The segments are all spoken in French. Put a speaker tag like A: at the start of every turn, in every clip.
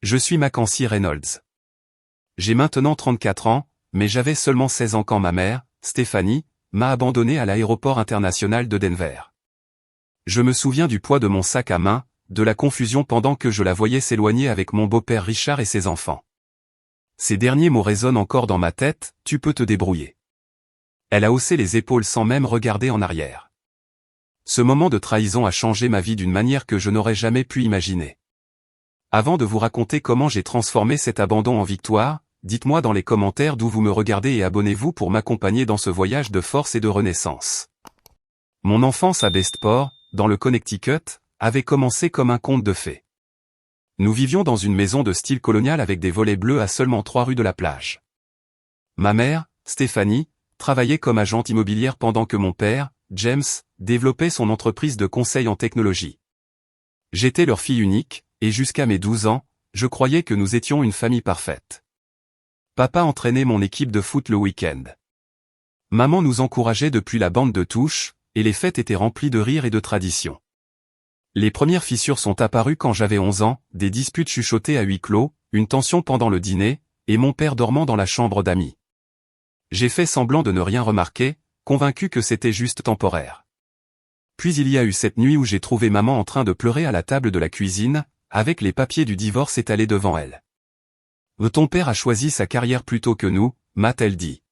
A: Je suis Mackenzie Reynolds. J'ai maintenant 34 ans, mais j'avais seulement 16 ans quand ma mère, Stéphanie, m'a abandonné à l'aéroport international de Denver. Je me souviens du poids de mon sac à main, de la confusion pendant que je la voyais s'éloigner avec mon beau-père Richard et ses enfants. Ces derniers mots résonnent encore dans ma tête, tu peux te débrouiller. Elle a haussé les épaules sans même regarder en arrière. Ce moment de trahison a changé ma vie d'une manière que je n'aurais jamais pu imaginer. Avant de vous raconter comment j'ai transformé cet abandon en victoire, dites-moi dans les commentaires d'où vous me regardez et abonnez-vous pour m'accompagner dans ce voyage de force et de renaissance. Mon enfance à Bestport, dans le Connecticut, avait commencé comme un conte de fées. Nous vivions dans une maison de style colonial avec des volets bleus à seulement 3 rues de la plage. Ma mère, Stéphanie, travaillait comme agente immobilière pendant que mon père, James, développait son entreprise de conseil en technologie. J'étais leur fille unique, et jusqu'à mes 12 ans, je croyais que nous étions une famille parfaite. Papa entraînait mon équipe de foot le week-end. Maman nous encourageait depuis la bande de touche, et les fêtes étaient remplies de rires et de traditions. Les premières fissures sont apparues quand j'avais 11 ans, des disputes chuchotées à huis clos, une tension pendant le dîner, et mon père dormant dans la chambre d'amis. J'ai fait semblant de ne rien remarquer, convaincu que c'était juste temporaire. Puis il y a eu cette nuit où j'ai trouvé maman en train de pleurer à la table de la cuisine, avec les papiers du divorce étalés devant elle. « Ton père a choisi sa carrière plutôt que nous », m'a-t-elle dit.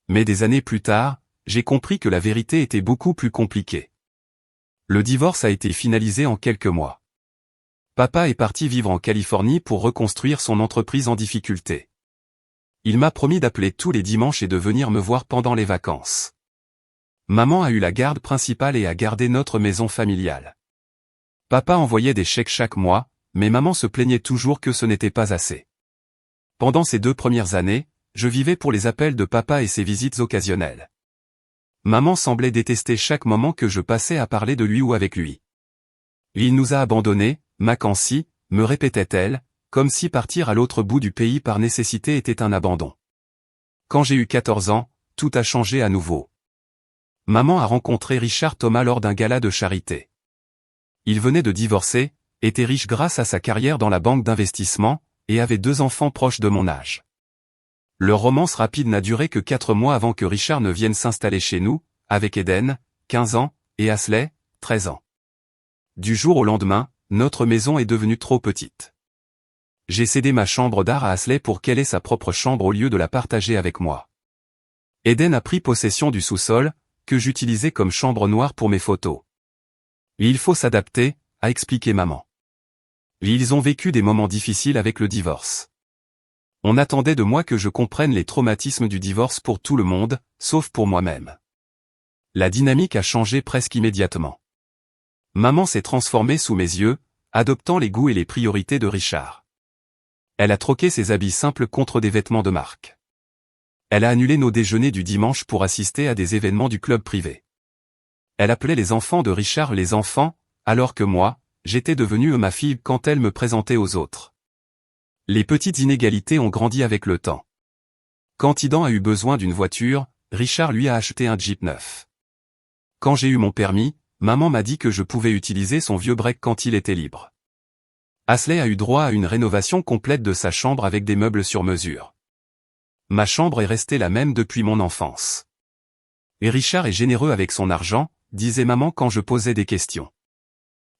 A: Mais des années plus tard, j'ai compris que la vérité était beaucoup plus compliquée. Le divorce a été finalisé en quelques mois. Papa est parti vivre en Californie pour reconstruire son entreprise en difficulté. Il m'a promis d'appeler tous les dimanches et de venir me voir pendant les vacances. Maman a eu la garde principale et a gardé notre maison familiale. Papa envoyait des chèques chaque mois, mais maman se plaignait toujours que ce n'était pas assez. Pendant ces 2 premières années, je vivais pour les appels de papa et ses visites occasionnelles. Maman semblait détester chaque moment que je passais à parler de lui ou avec lui. Il nous a abandonnés, Mackenzie, me répétait-elle, comme si partir à l'autre bout du pays par nécessité était un abandon. Quand j'ai eu 14 ans, tout a changé à nouveau. Maman a rencontré Richard Thomas lors d'un gala de charité. Il venait de divorcer, était riche grâce à sa carrière dans la banque d'investissement, et avait 2 enfants proches de mon âge. Leur romance rapide n'a duré que 4 mois avant que Richard ne vienne s'installer chez nous, avec Eden, 15 ans, et Ashley, 13 ans. Du jour au lendemain, notre maison est devenue trop petite. J'ai cédé ma chambre d'art à Ashley pour qu'elle ait sa propre chambre au lieu de la partager avec moi. Eden a pris possession du sous-sol, que j'utilisais comme chambre noire pour mes photos. Et il faut s'adapter, a expliqué maman. Et ils ont vécu des moments difficiles avec le divorce. On attendait de moi que je comprenne les traumatismes du divorce pour tout le monde, sauf pour moi-même. La dynamique a changé presque immédiatement. Maman s'est transformée sous mes yeux, adoptant les goûts et les priorités de Richard. Elle a troqué ses habits simples contre des vêtements de marque. Elle a annulé nos déjeuners du dimanche pour assister à des événements du club privé. Elle appelait les enfants de Richard les enfants, alors que moi, j'étais devenu ma fille quand elle me présentait aux autres. Les petites inégalités ont grandi avec le temps. Quand Idan a eu besoin d'une voiture, Richard lui a acheté un Jeep neuf. Quand j'ai eu mon permis, maman m'a dit que je pouvais utiliser son vieux break quand il était libre. Ashley a eu droit à une rénovation complète de sa chambre avec des meubles sur mesure. Ma chambre est restée la même depuis mon enfance. Et Richard est généreux avec son argent, disait maman quand je posais des questions.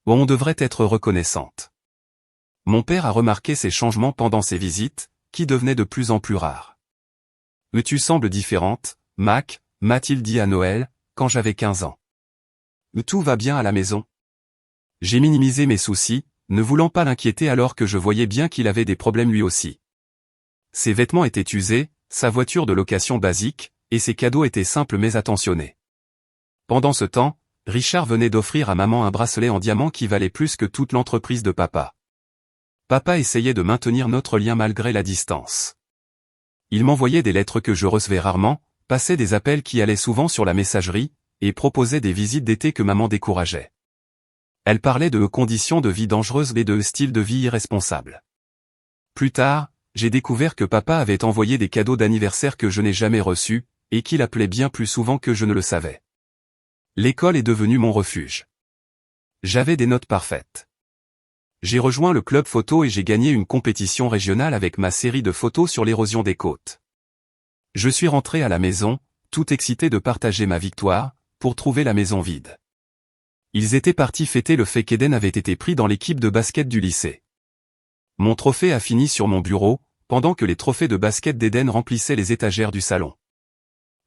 A: On devrait être reconnaissante. Mon père a remarqué ces changements pendant ses visites, qui devenaient de plus en plus rares. « Tu sembles différente, Mac », m'a-t-il dit à Noël, quand j'avais 15 ans. « Tout va bien à la maison ?» J'ai minimisé mes soucis, ne voulant pas l'inquiéter alors que je voyais bien qu'il avait des problèmes lui aussi. Ses vêtements étaient usés, sa voiture de location basique, et ses cadeaux étaient simples mais attentionnés. Pendant ce temps, Richard venait d'offrir à maman un bracelet en diamant qui valait plus que toute l'entreprise de papa. Papa essayait de maintenir notre lien malgré la distance. Il m'envoyait des lettres que je recevais rarement, passait des appels qui allaient souvent sur la messagerie, et proposait des visites d'été que maman décourageait. Elle parlait de conditions de vie dangereuses et de style de vie irresponsable. Plus tard, j'ai découvert que papa avait envoyé des cadeaux d'anniversaire que je n'ai jamais reçus, et qu'il appelait bien plus souvent que je ne le savais. L'école est devenue mon refuge. J'avais des notes parfaites. J'ai rejoint le club photo et j'ai gagné une compétition régionale avec ma série de photos sur l'érosion des côtes. Je suis rentré à la maison, tout excité de partager ma victoire, pour trouver la maison vide. Ils étaient partis fêter le fait qu'Eden avait été pris dans l'équipe de basket du lycée. Mon trophée a fini sur mon bureau, pendant que les trophées de basket d'Eden remplissaient les étagères du salon.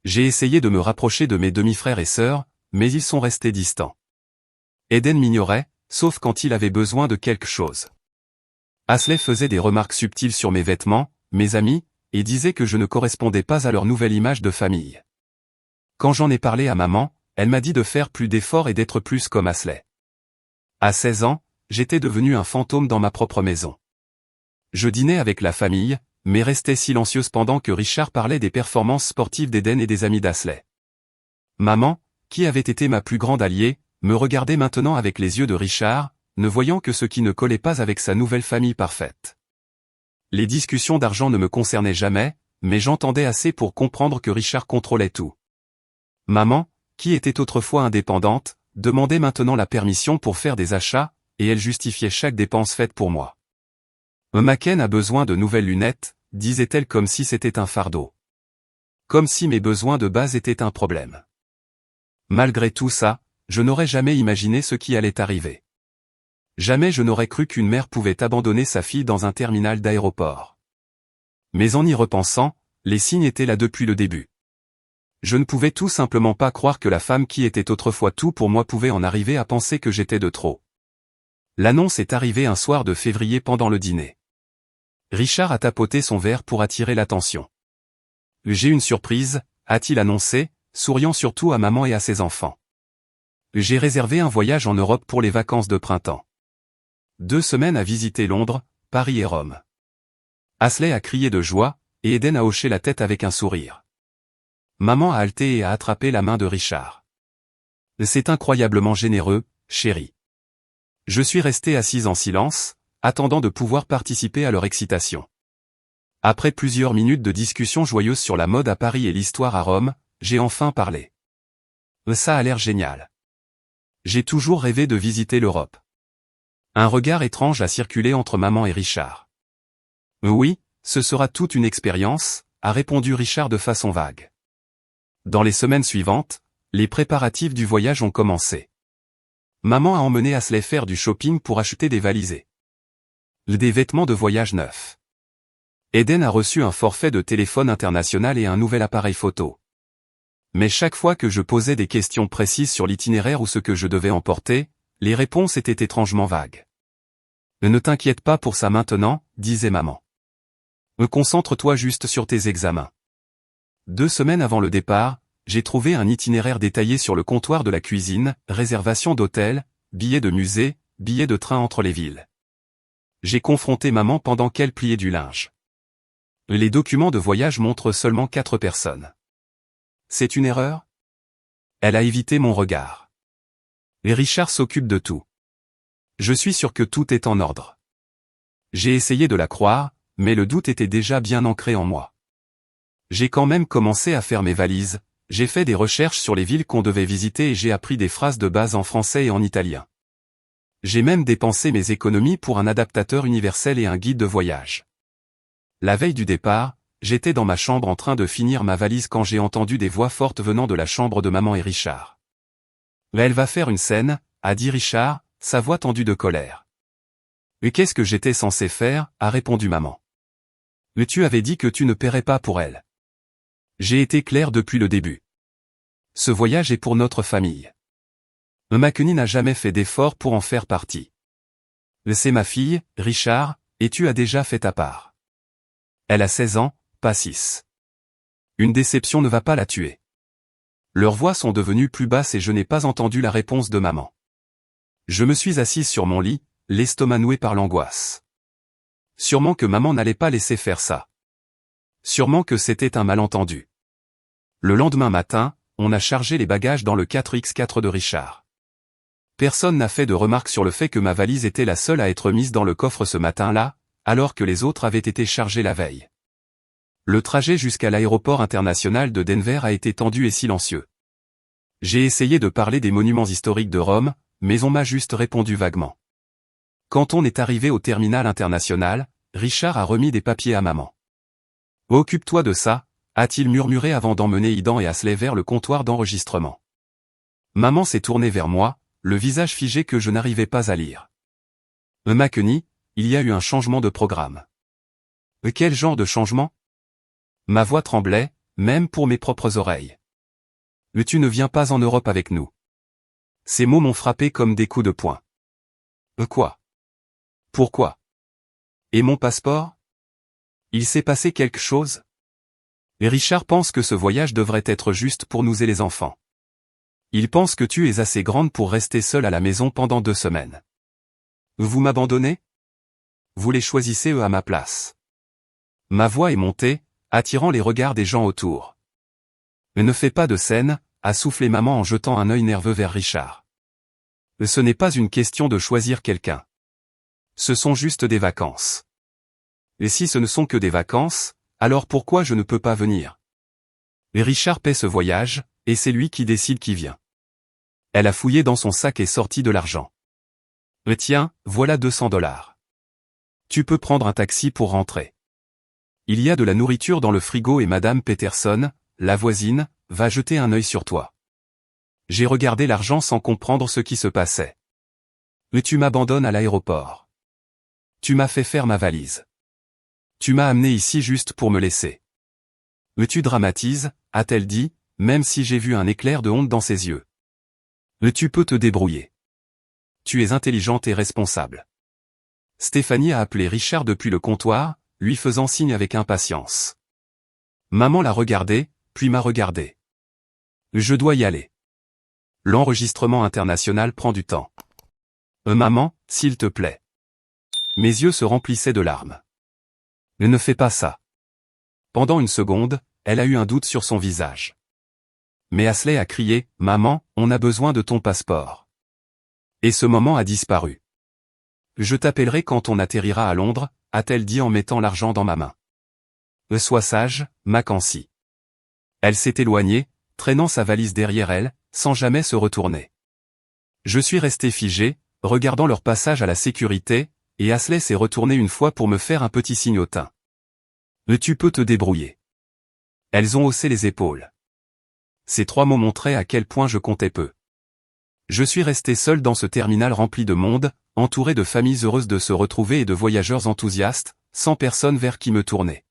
A: J'ai essayé de me rapprocher de mes demi-frères et sœurs, mais ils sont restés distants. Eden m'ignorait, sauf quand il avait besoin de quelque chose. Asley faisait des remarques subtiles sur mes vêtements, mes amis, et disait que je ne correspondais pas à leur nouvelle image de famille. Quand j'en ai parlé à maman, elle m'a dit de faire plus d'efforts et d'être plus comme Asley. À 16 ans, j'étais devenu un fantôme dans ma propre maison. Je dînais avec la famille, mais restais silencieuse pendant que Richard parlait des performances sportives d'Eden et des amis d'Asley. Maman, qui avait été ma plus grande alliée, me regardait maintenant avec les yeux de Richard, ne voyant que ce qui ne collait pas avec sa nouvelle famille parfaite. Les discussions d'argent ne me concernaient jamais, mais j'entendais assez pour comprendre que Richard contrôlait tout. Maman, qui était autrefois indépendante, demandait maintenant la permission pour faire des achats, et elle justifiait chaque dépense faite pour moi. Maken a besoin de nouvelles lunettes, disait-elle comme si c'était un fardeau. Comme si mes besoins de base étaient un problème. Malgré tout ça, je n'aurais jamais imaginé ce qui allait arriver. Jamais je n'aurais cru qu'une mère pouvait abandonner sa fille dans un terminal d'aéroport. Mais en y repensant, les signes étaient là depuis le début. Je ne pouvais tout simplement pas croire que la femme qui était autrefois tout pour moi pouvait en arriver à penser que j'étais de trop. L'annonce est arrivée un soir de février pendant le dîner. Richard a tapoté son verre pour attirer l'attention. « J'ai une surprise », a-t-il annoncé, souriant surtout à maman et à ses enfants. « J'ai réservé un voyage en Europe pour les vacances de printemps. 2 semaines à visiter Londres, Paris et Rome. » Asley a crié de joie, et Eden a hoché la tête avec un sourire. Maman a halté et a attrapé la main de Richard. « C'est incroyablement généreux, chérie. » Je suis resté assise en silence, attendant de pouvoir participer à leur excitation. Après plusieurs minutes de discussion joyeuse sur la mode à Paris et l'histoire à Rome, j'ai enfin parlé. Ça a l'air génial. J'ai toujours rêvé de visiter l'Europe. Un regard étrange a circulé entre maman et Richard. Oui, ce sera toute une expérience, a répondu Richard de façon vague. Dans les semaines suivantes, les préparatifs du voyage ont commencé. Maman a emmené Asley faire du shopping pour acheter des valisés. Des vêtements de voyage neufs. Eden a reçu un forfait de téléphone international et un nouvel appareil photo. Mais chaque fois que je posais des questions précises sur l'itinéraire ou ce que je devais emporter, les réponses étaient étrangement vagues. Ne t'inquiète pas pour ça maintenant, disait maman. Concentre-toi juste sur tes examens. 2 semaines avant le départ, j'ai trouvé un itinéraire détaillé sur le comptoir de la cuisine, réservation d'hôtel, billets de musée, billets de train entre les villes. J'ai confronté maman pendant qu'elle pliait du linge. Les documents de voyage montrent seulement 4 personnes. C'est une erreur? Elle a évité mon regard. Et Richard s'occupe de tout. Je suis sûr que tout est en ordre. J'ai essayé de la croire, mais le doute était déjà bien ancré en moi. J'ai quand même commencé à faire mes valises, j'ai fait des recherches sur les villes qu'on devait visiter et j'ai appris des phrases de base en français et en italien. J'ai même dépensé mes économies pour un adaptateur universel et un guide de voyage. La veille du départ, j'étais dans ma chambre en train de finir ma valise quand j'ai entendu des voix fortes venant de la chambre de maman et Richard. « Elle va faire une scène », a dit Richard, sa voix tendue de colère. « Et qu'est-ce que j'étais censé faire ?» a répondu maman. « Mais tu avais dit que tu ne paierais pas pour elle. » J'ai été clair depuis le début. Ce voyage est pour notre famille. Makeni n'a jamais fait d'effort pour en faire partie. C'est ma fille, Richard, et tu as déjà fait ta part. Elle a 16 ans, pas 6. Une déception ne va pas la tuer. Leurs voix sont devenues plus basses et je n'ai pas entendu la réponse de maman. Je me suis assise sur mon lit, l'estomac noué par l'angoisse. Sûrement que maman n'allait pas laisser faire ça. Sûrement que c'était un malentendu. Le lendemain matin, on a chargé les bagages dans le 4x4 de Richard. Personne n'a fait de remarque sur le fait que ma valise était la seule à être mise dans le coffre ce matin-là, alors que les autres avaient été chargés la veille. Le trajet jusqu'à l'aéroport international de Denver a été tendu et silencieux. J'ai essayé de parler des monuments historiques de Rome, mais on m'a juste répondu vaguement. Quand on est arrivé au terminal international, Richard a remis des papiers à maman. « Occupe-toi de ça », a-t-il murmuré avant d'emmener Aidan et Ashley vers le comptoir d'enregistrement. Maman s'est tournée vers moi, le visage figé que je n'arrivais pas à lire. « McKenny, il y a eu un changement de programme. » « Quel genre de changement ?» Ma voix tremblait, même pour mes propres oreilles. « Tu ne viens pas en Europe avec nous. » Ces mots m'ont frappé comme des coups de poing. « Quoi ? Pourquoi ? Et mon passeport ? Il s'est passé quelque chose ? Et Richard pense que ce voyage devrait être juste pour nous et les enfants. Il pense que tu es assez grande pour rester seule à la maison pendant 2 semaines. Vous m'abandonnez ? Vous les choisissez eux à ma place. Ma voix est montée, attirant les regards des gens autour. Ne fais pas de scène, a soufflé maman en jetant un œil nerveux vers Richard. Ce n'est pas une question de choisir quelqu'un. Ce sont juste des vacances. Et si ce ne sont que des vacances, alors pourquoi je ne peux pas venir ? Et Richard paie ce voyage, et c'est lui qui décide qui vient. Elle a fouillé dans son sac et sorti de l'argent. Tiens, voilà $200. Tu peux prendre un taxi pour rentrer. Il y a de la nourriture dans le frigo et Madame Peterson, la voisine, va jeter un œil sur toi. J'ai regardé l'argent sans comprendre ce qui se passait. Tu m'abandonnes à l'aéroport. Tu m'as fait faire ma valise. Tu m'as amené ici juste pour me laisser. Tu dramatises, a-t-elle dit, même si j'ai vu un éclair de honte dans ses yeux. Tu peux te débrouiller. Tu es intelligente et responsable. Stéphanie a appelé Richard depuis le comptoir, lui faisant signe avec impatience. Maman l'a regardé, puis m'a regardé. Je dois y aller. L'enregistrement international prend du temps. Maman, s'il te plaît. Mes yeux se remplissaient de larmes. Ne fais pas ça. Pendant une seconde, elle a eu un doute sur son visage. Mais Ashley a crié, « Maman, on a besoin de ton passeport. » Et ce moment a disparu. « Je t'appellerai quand on atterrira à Londres », a-t-elle dit en mettant l'argent dans ma main. « Sois sage, Mackenzie. » Elle s'est éloignée, traînant sa valise derrière elle, sans jamais se retourner. Je suis resté figé, regardant leur passage à la sécurité, et Ashley s'est retournée une fois pour me faire un petit signotin. « Tu peux te débrouiller. » Elles ont haussé les épaules. Ces 3 mots montraient à quel point je comptais peu. Je suis resté seul dans ce terminal rempli de monde, entouré de familles heureuses de se retrouver et de voyageurs enthousiastes, sans personne vers qui me tourner.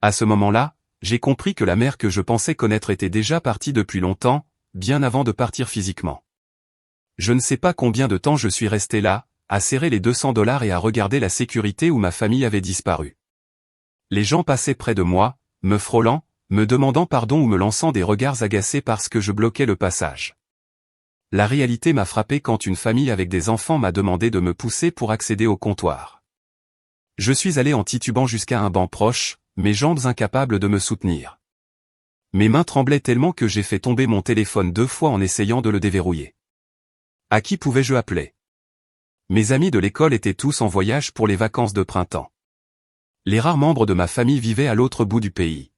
A: À ce moment-là, j'ai compris que la mère que je pensais connaître était déjà partie depuis longtemps, bien avant de partir physiquement. Je ne sais pas combien de temps je suis resté là, à serrer les $200 et à regarder la sécurité où ma famille avait disparu. Les gens passaient près de moi, me frôlant, me demandant pardon ou me lançant des regards agacés parce que je bloquais le passage. La réalité m'a frappé quand une famille avec des enfants m'a demandé de me pousser pour accéder au comptoir. Je suis allé en titubant jusqu'à un banc proche, mes jambes incapables de me soutenir. Mes mains tremblaient tellement que j'ai fait tomber mon téléphone 2 fois en essayant de le déverrouiller. À qui pouvais-je appeler ? Mes amis de l'école étaient tous en voyage pour les vacances de printemps. Les rares membres de ma famille vivaient à l'autre bout du pays.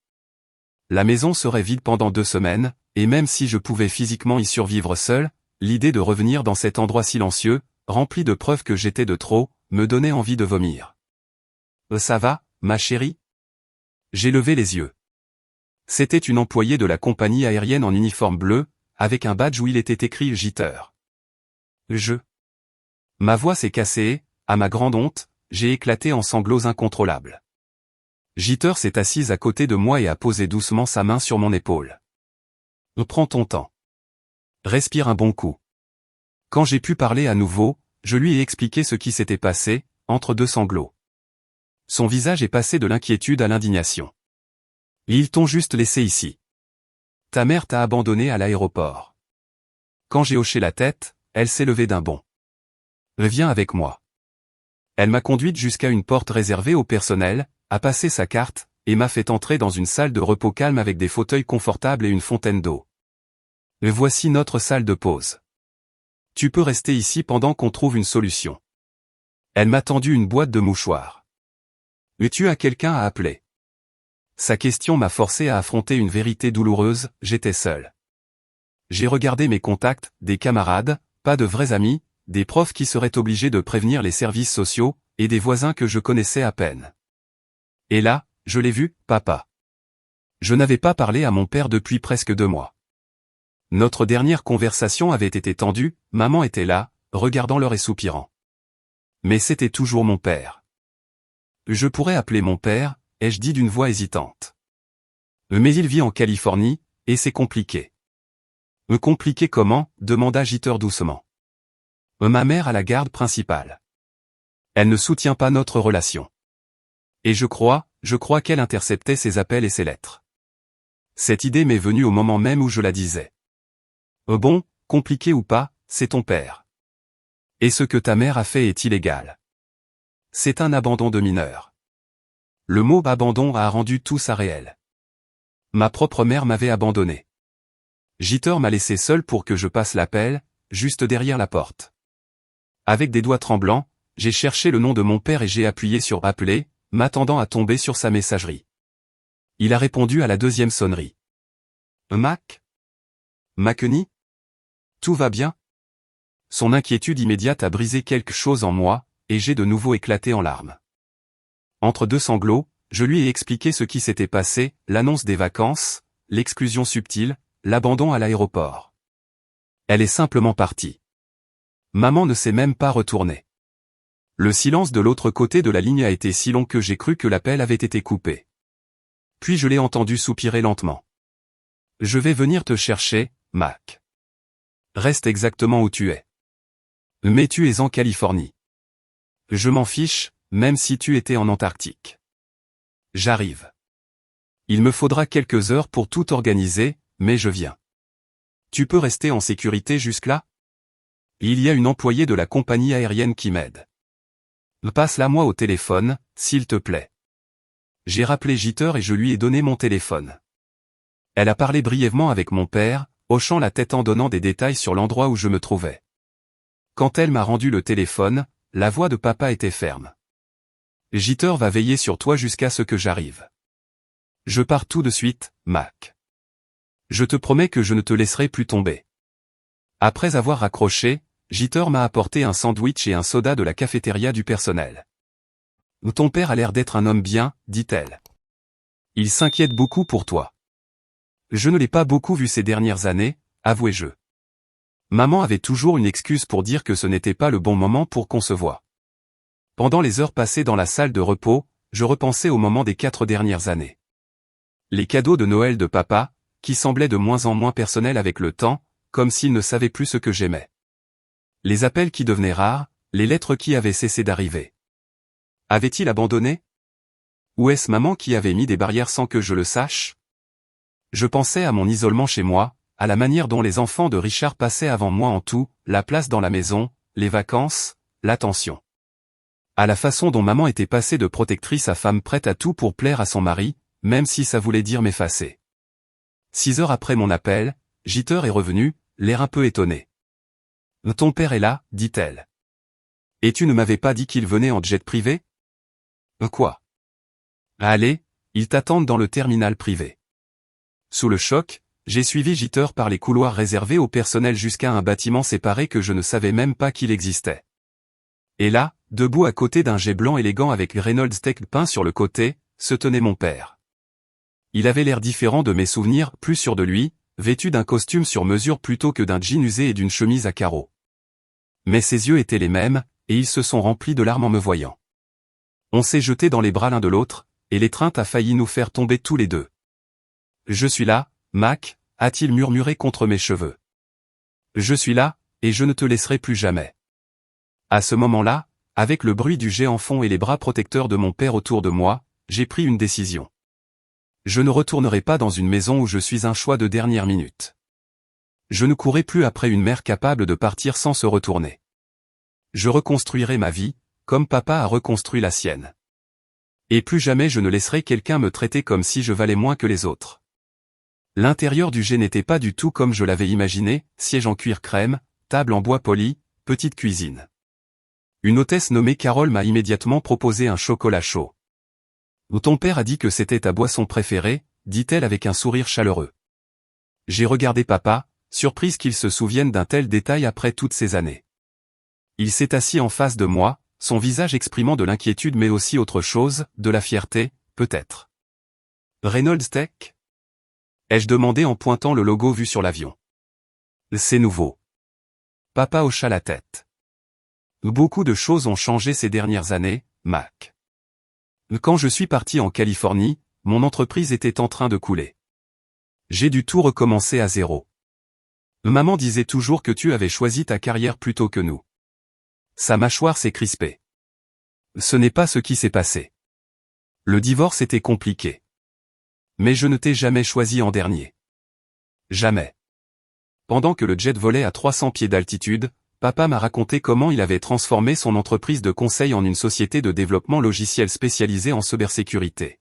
A: La maison serait vide pendant 2 semaines, et même si je pouvais physiquement y survivre seul, l'idée de revenir dans cet endroit silencieux, rempli de preuves que j'étais de trop, me donnait envie de vomir. « Ça va, ma chérie ?» J'ai levé les yeux. C'était une employée de la compagnie aérienne en uniforme bleu, avec un badge où il était écrit « Jitter ». Ma voix s'est cassée et, à ma grande honte, j'ai éclaté en sanglots incontrôlables. Jitter s'est assise à côté de moi et a posé doucement sa main sur mon épaule. « Prends ton temps. Respire un bon coup. » Quand j'ai pu parler à nouveau, je lui ai expliqué ce qui s'était passé, entre 2 sanglots. Son visage est passé de l'inquiétude à l'indignation. « Ils t'ont juste laissé ici. Ta mère t'a abandonné à l'aéroport. » Quand j'ai hoché la tête, elle s'est levée d'un bond. « Viens avec moi. » Elle m'a conduite jusqu'à une porte réservée au personnel, a passé sa carte, et m'a fait entrer dans une salle de repos calme avec des fauteuils confortables et une fontaine d'eau. « Voici notre salle de pause. Tu peux rester ici pendant qu'on trouve une solution. » Elle m'a tendu une boîte de mouchoirs. « Tu as quelqu'un à appeler ?» Sa question m'a forcé à affronter une vérité douloureuse, j'étais seul. J'ai regardé mes contacts, des camarades, pas de vrais amis, des profs qui seraient obligés de prévenir les services sociaux, et des voisins que je connaissais à peine. Et là, je l'ai vu, papa. Je n'avais pas parlé à mon père depuis presque 2 mois. Notre dernière conversation avait été tendue, maman était là, regardant l'heure et soupirant. Mais c'était toujours mon père. Je pourrais appeler mon père, ai-je dit d'une voix hésitante. Mais il vit en Californie, et c'est compliqué. Compliqué comment, demanda Jeter doucement. Ma mère a la garde principale. Elle ne soutient pas notre relation. Et je crois qu'elle interceptait ses appels et ses lettres. Cette idée m'est venue au moment même où je la disais. Bon, compliqué ou pas, c'est ton père. Et ce que ta mère a fait est illégal. C'est un abandon de mineur. Le mot abandon a rendu tout ça réel. Ma propre mère m'avait abandonné. Jeter m'a laissé seul pour que je passe l'appel, juste derrière la porte. Avec des doigts tremblants, j'ai cherché le nom de mon père et j'ai appuyé sur appeler, m'attendant à tomber sur sa messagerie. Il a répondu à la 2e sonnerie. Mac? McKenny? Tout va bien? Son inquiétude immédiate a brisé quelque chose en moi, et j'ai de nouveau éclaté en larmes. Entre 2 sanglots, je lui ai expliqué ce qui s'était passé, l'annonce des vacances, l'exclusion subtile, l'abandon à l'aéroport. Elle est simplement partie. Maman ne s'est même pas retournée. Le silence de l'autre côté de la ligne a été si long que j'ai cru que l'appel avait été coupé. Puis je l'ai entendu soupirer lentement. Je vais venir te chercher, Mac. Reste exactement où tu es. Mais tu es en Californie. Je m'en fiche, même si tu étais en Antarctique. J'arrive. Il me faudra quelques heures pour tout organiser, mais je viens. Tu peux rester en sécurité jusque-là? Il y a une employée de la compagnie aérienne qui m'aide. Passe-la moi au téléphone, s'il te plaît. J'ai rappelé Jeter et je lui ai donné mon téléphone. Elle a parlé brièvement avec mon père, hochant la tête en donnant des détails sur l'endroit où je me trouvais. Quand elle m'a rendu le téléphone, la voix de papa était ferme. Jeter va veiller sur toi jusqu'à ce que j'arrive. Je pars tout de suite, Mac. Je te promets que je ne te laisserai plus tomber. Après avoir raccroché, Jeter m'a apporté un sandwich et un soda de la cafétéria du personnel. Ton père a l'air d'être un homme bien, dit-elle. Il s'inquiète beaucoup pour toi. Je ne l'ai pas beaucoup vu ces dernières années, avouai-je. Maman avait toujours une excuse pour dire que ce n'était pas le bon moment pour qu'on se voie. Pendant les heures passées dans la salle de repos, je repensais au moment des 4 dernières années. Les cadeaux de Noël de papa, qui semblaient de moins en moins personnels avec le temps, comme s'il ne savait plus ce que j'aimais. Les appels qui devenaient rares, les lettres qui avaient cessé d'arriver. Avait-il abandonné? Ou est-ce maman qui avait mis des barrières sans que je le sache? Je pensais à mon isolement chez moi, à la manière dont les enfants de Richard passaient avant moi en tout, la place dans la maison, les vacances, l'attention. À la façon dont maman était passée de protectrice à femme prête à tout pour plaire à son mari, même si ça voulait dire m'effacer. 6 heures après mon appel, Jeter est revenu, l'air un peu étonné. Ton père est là, dit-elle. Et tu ne m'avais pas dit qu'il venait en jet privé? Quoi? Allez, ils t'attendent dans le terminal privé. Sous le choc, j'ai suivi Jeter par les couloirs réservés au personnel jusqu'à un bâtiment séparé que je ne savais même pas qu'il existait. Et là, debout à côté d'un jet blanc élégant avec Reynolds Tech peint sur le côté, se tenait mon père. Il avait l'air différent de mes souvenirs, plus sûr de lui, vêtu d'un costume sur mesure plutôt que d'un jean usé et d'une chemise à carreaux. Mais ses yeux étaient les mêmes, et ils se sont remplis de larmes en me voyant. On s'est jeté dans les bras l'un de l'autre, et l'étreinte a failli nous faire tomber tous les deux. Je suis là, Mac, a-t-il murmuré contre mes cheveux. Je suis là, et je ne te laisserai plus jamais. À ce moment-là, avec le bruit du jet en fond et les bras protecteurs de mon père autour de moi, j'ai pris une décision. Je ne retournerai pas dans une maison où je suis un choix de dernière minute. Je ne courrai plus après une mère capable de partir sans se retourner. Je reconstruirai ma vie, comme papa a reconstruit la sienne. Et plus jamais je ne laisserai quelqu'un me traiter comme si je valais moins que les autres. L'intérieur du jet n'était pas du tout comme je l'avais imaginé, siège en cuir crème, table en bois poli, petite cuisine. Une hôtesse nommée Carole m'a immédiatement proposé un chocolat chaud. Ton père a dit que c'était ta boisson préférée, dit-elle avec un sourire chaleureux. J'ai regardé papa, surprise qu'il se souvienne d'un tel détail après toutes ces années. Il s'est assis en face de moi, son visage exprimant de l'inquiétude mais aussi autre chose, de la fierté, peut-être. Reynolds Tech? Ai-je demandé en pointant le logo vu sur l'avion. C'est nouveau. Papa hocha la tête. Beaucoup de choses ont changé ces dernières années, Mac. Quand je suis parti en Californie, mon entreprise était en train de couler. J'ai dû tout recommencer à zéro. Maman disait toujours que tu avais choisi ta carrière plutôt que nous. Sa mâchoire s'est crispée. Ce n'est pas ce qui s'est passé. Le divorce était compliqué. Mais je ne t'ai jamais choisi en dernier. Jamais. Pendant que le jet volait à 300 pieds d'altitude, papa m'a raconté comment il avait transformé son entreprise de conseil en une société de développement logiciel spécialisée en cybersécurité.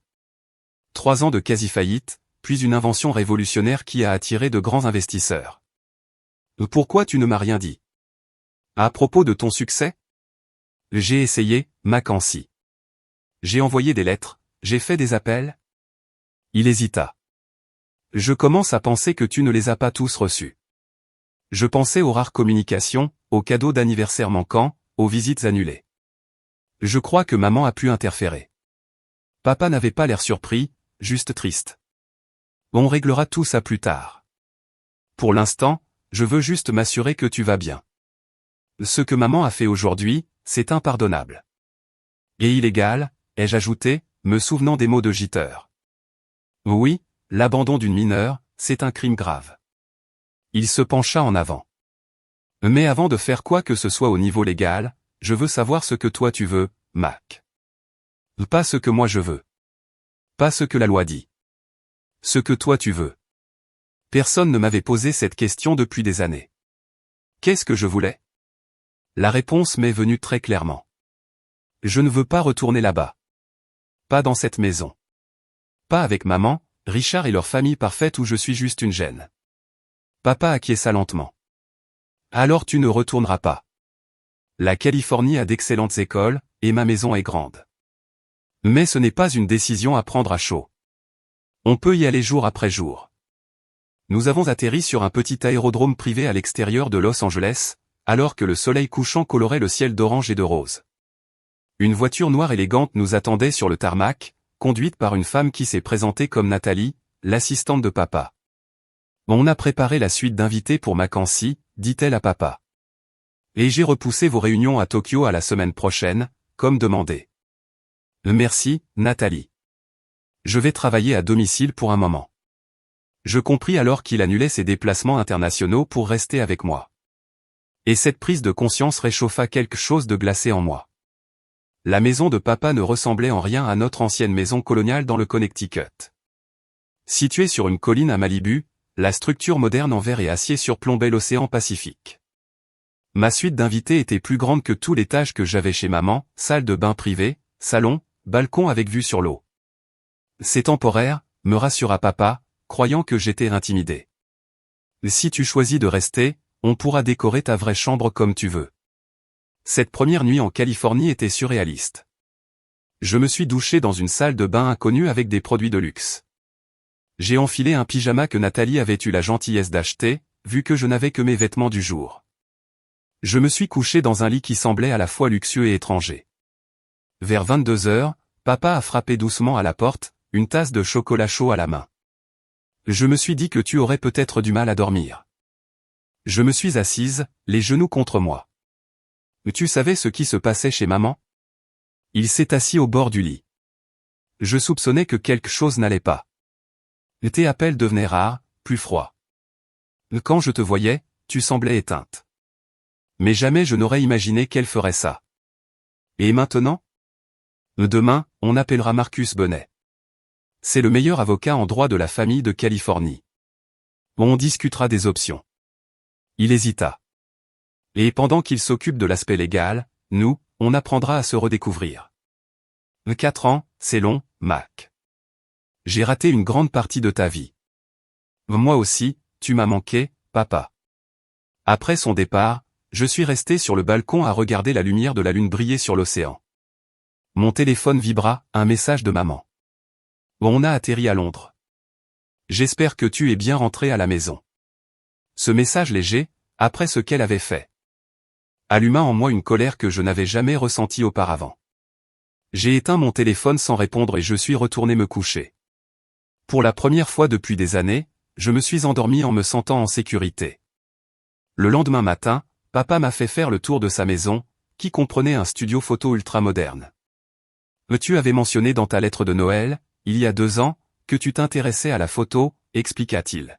A: 3 ans de quasi-faillite, puis une invention révolutionnaire qui a attiré de grands investisseurs. Pourquoi tu ne m'as rien dit? À propos de ton succès? J'ai essayé, Mackenzie. J'ai envoyé des lettres, j'ai fait des appels. Il hésita. Je commence à penser que tu ne les as pas tous reçus. Je pensais aux rares communications, aux cadeaux d'anniversaire manquants, aux visites annulées. Je crois que maman a pu interférer. Papa n'avait pas l'air surpris, juste triste. On réglera tout ça plus tard. Pour l'instant, je veux juste m'assurer que tu vas bien. Ce que maman a fait aujourd'hui, c'est impardonnable. Et illégal, ai-je ajouté, me souvenant des mots de Jeter. Oui, l'abandon d'une mineure, c'est un crime grave. Il se pencha en avant. Mais avant de faire quoi que ce soit au niveau légal, je veux savoir ce que toi tu veux, Mac. Pas ce que moi je veux. Pas ce que la loi dit. Ce que toi tu veux. Personne ne m'avait posé cette question depuis des années. Qu'est-ce que je voulais? La réponse m'est venue très clairement. Je ne veux pas retourner là-bas. Pas dans cette maison. Pas avec maman, Richard et leur famille parfaite où je suis juste une gêne. Papa acquiesça lentement. Alors tu ne retourneras pas. La Californie a d'excellentes écoles, et ma maison est grande. Mais ce n'est pas une décision à prendre à chaud. On peut y aller jour après jour. Nous avons atterri sur un petit aérodrome privé à l'extérieur de Los Angeles, alors que le soleil couchant colorait le ciel d'orange et de rose. Une voiture noire élégante nous attendait sur le tarmac, conduite par une femme qui s'est présentée comme Nathalie, l'assistante de papa. On a préparé la suite d'invités pour Mackenzie, dit-elle à papa. Et j'ai repoussé vos réunions à Tokyo à la semaine prochaine, comme demandé. Merci, Nathalie. Je vais travailler à domicile pour un moment. Je compris alors qu'il annulait ses déplacements internationaux pour rester avec moi. Et cette prise de conscience réchauffa quelque chose de glacé en moi. La maison de papa ne ressemblait en rien à notre ancienne maison coloniale dans le Connecticut. Située sur une colline à Malibu, la structure moderne en verre et acier surplombait l'océan Pacifique. Ma suite d'invités était plus grande que tout l'étage que j'avais chez maman, salle de bain privée, salon, balcon avec vue sur l'eau. C'est temporaire, me rassura papa, croyant que j'étais intimidé. Si tu choisis de rester, on pourra décorer ta vraie chambre comme tu veux. Cette première nuit en Californie était surréaliste. Je me suis douché dans une salle de bain inconnue avec des produits de luxe. J'ai enfilé un pyjama que Nathalie avait eu la gentillesse d'acheter, vu que je n'avais que mes vêtements du jour. Je me suis couché dans un lit qui semblait à la fois luxueux et étranger. Vers 22 heures, papa a frappé doucement à la porte, une tasse de chocolat chaud à la main. Je me suis dit que tu aurais peut-être du mal à dormir. Je me suis assise, les genoux contre moi. Tu savais ce qui se passait chez maman? Il s'est assis au bord du lit. Je soupçonnais que quelque chose n'allait pas. Tes appels devenaient rares, plus froids. Quand je te voyais, tu semblais éteinte. Mais jamais je n'aurais imaginé qu'elle ferait ça. Et maintenant? Demain, on appellera Marcus Bonnet. C'est le meilleur avocat en droit de la famille de Californie. On discutera des options. Il hésita. Et pendant qu'il s'occupe de l'aspect légal, nous, on apprendra à se redécouvrir. 4 ans, c'est long, Mac. J'ai raté une grande partie de ta vie. Moi aussi, tu m'as manqué, papa. Après son départ, je suis resté sur le balcon à regarder la lumière de la lune briller sur l'océan. Mon téléphone vibra, un message de maman. On a atterri à Londres. J'espère que tu es bien rentré à la maison. Ce message léger, après ce qu'elle avait fait. alluma en moi une colère que je n'avais jamais ressentie auparavant. J'ai éteint mon téléphone sans répondre et je suis retourné me coucher. Pour la première fois depuis des années, je me suis endormi en me sentant en sécurité. Le lendemain matin, papa m'a fait faire le tour de sa maison, qui comprenait un studio photo ultramoderne. Tu avais mentionné dans ta lettre de Noël, il y a 2 ans, que tu t'intéressais à la photo, expliqua-t-il.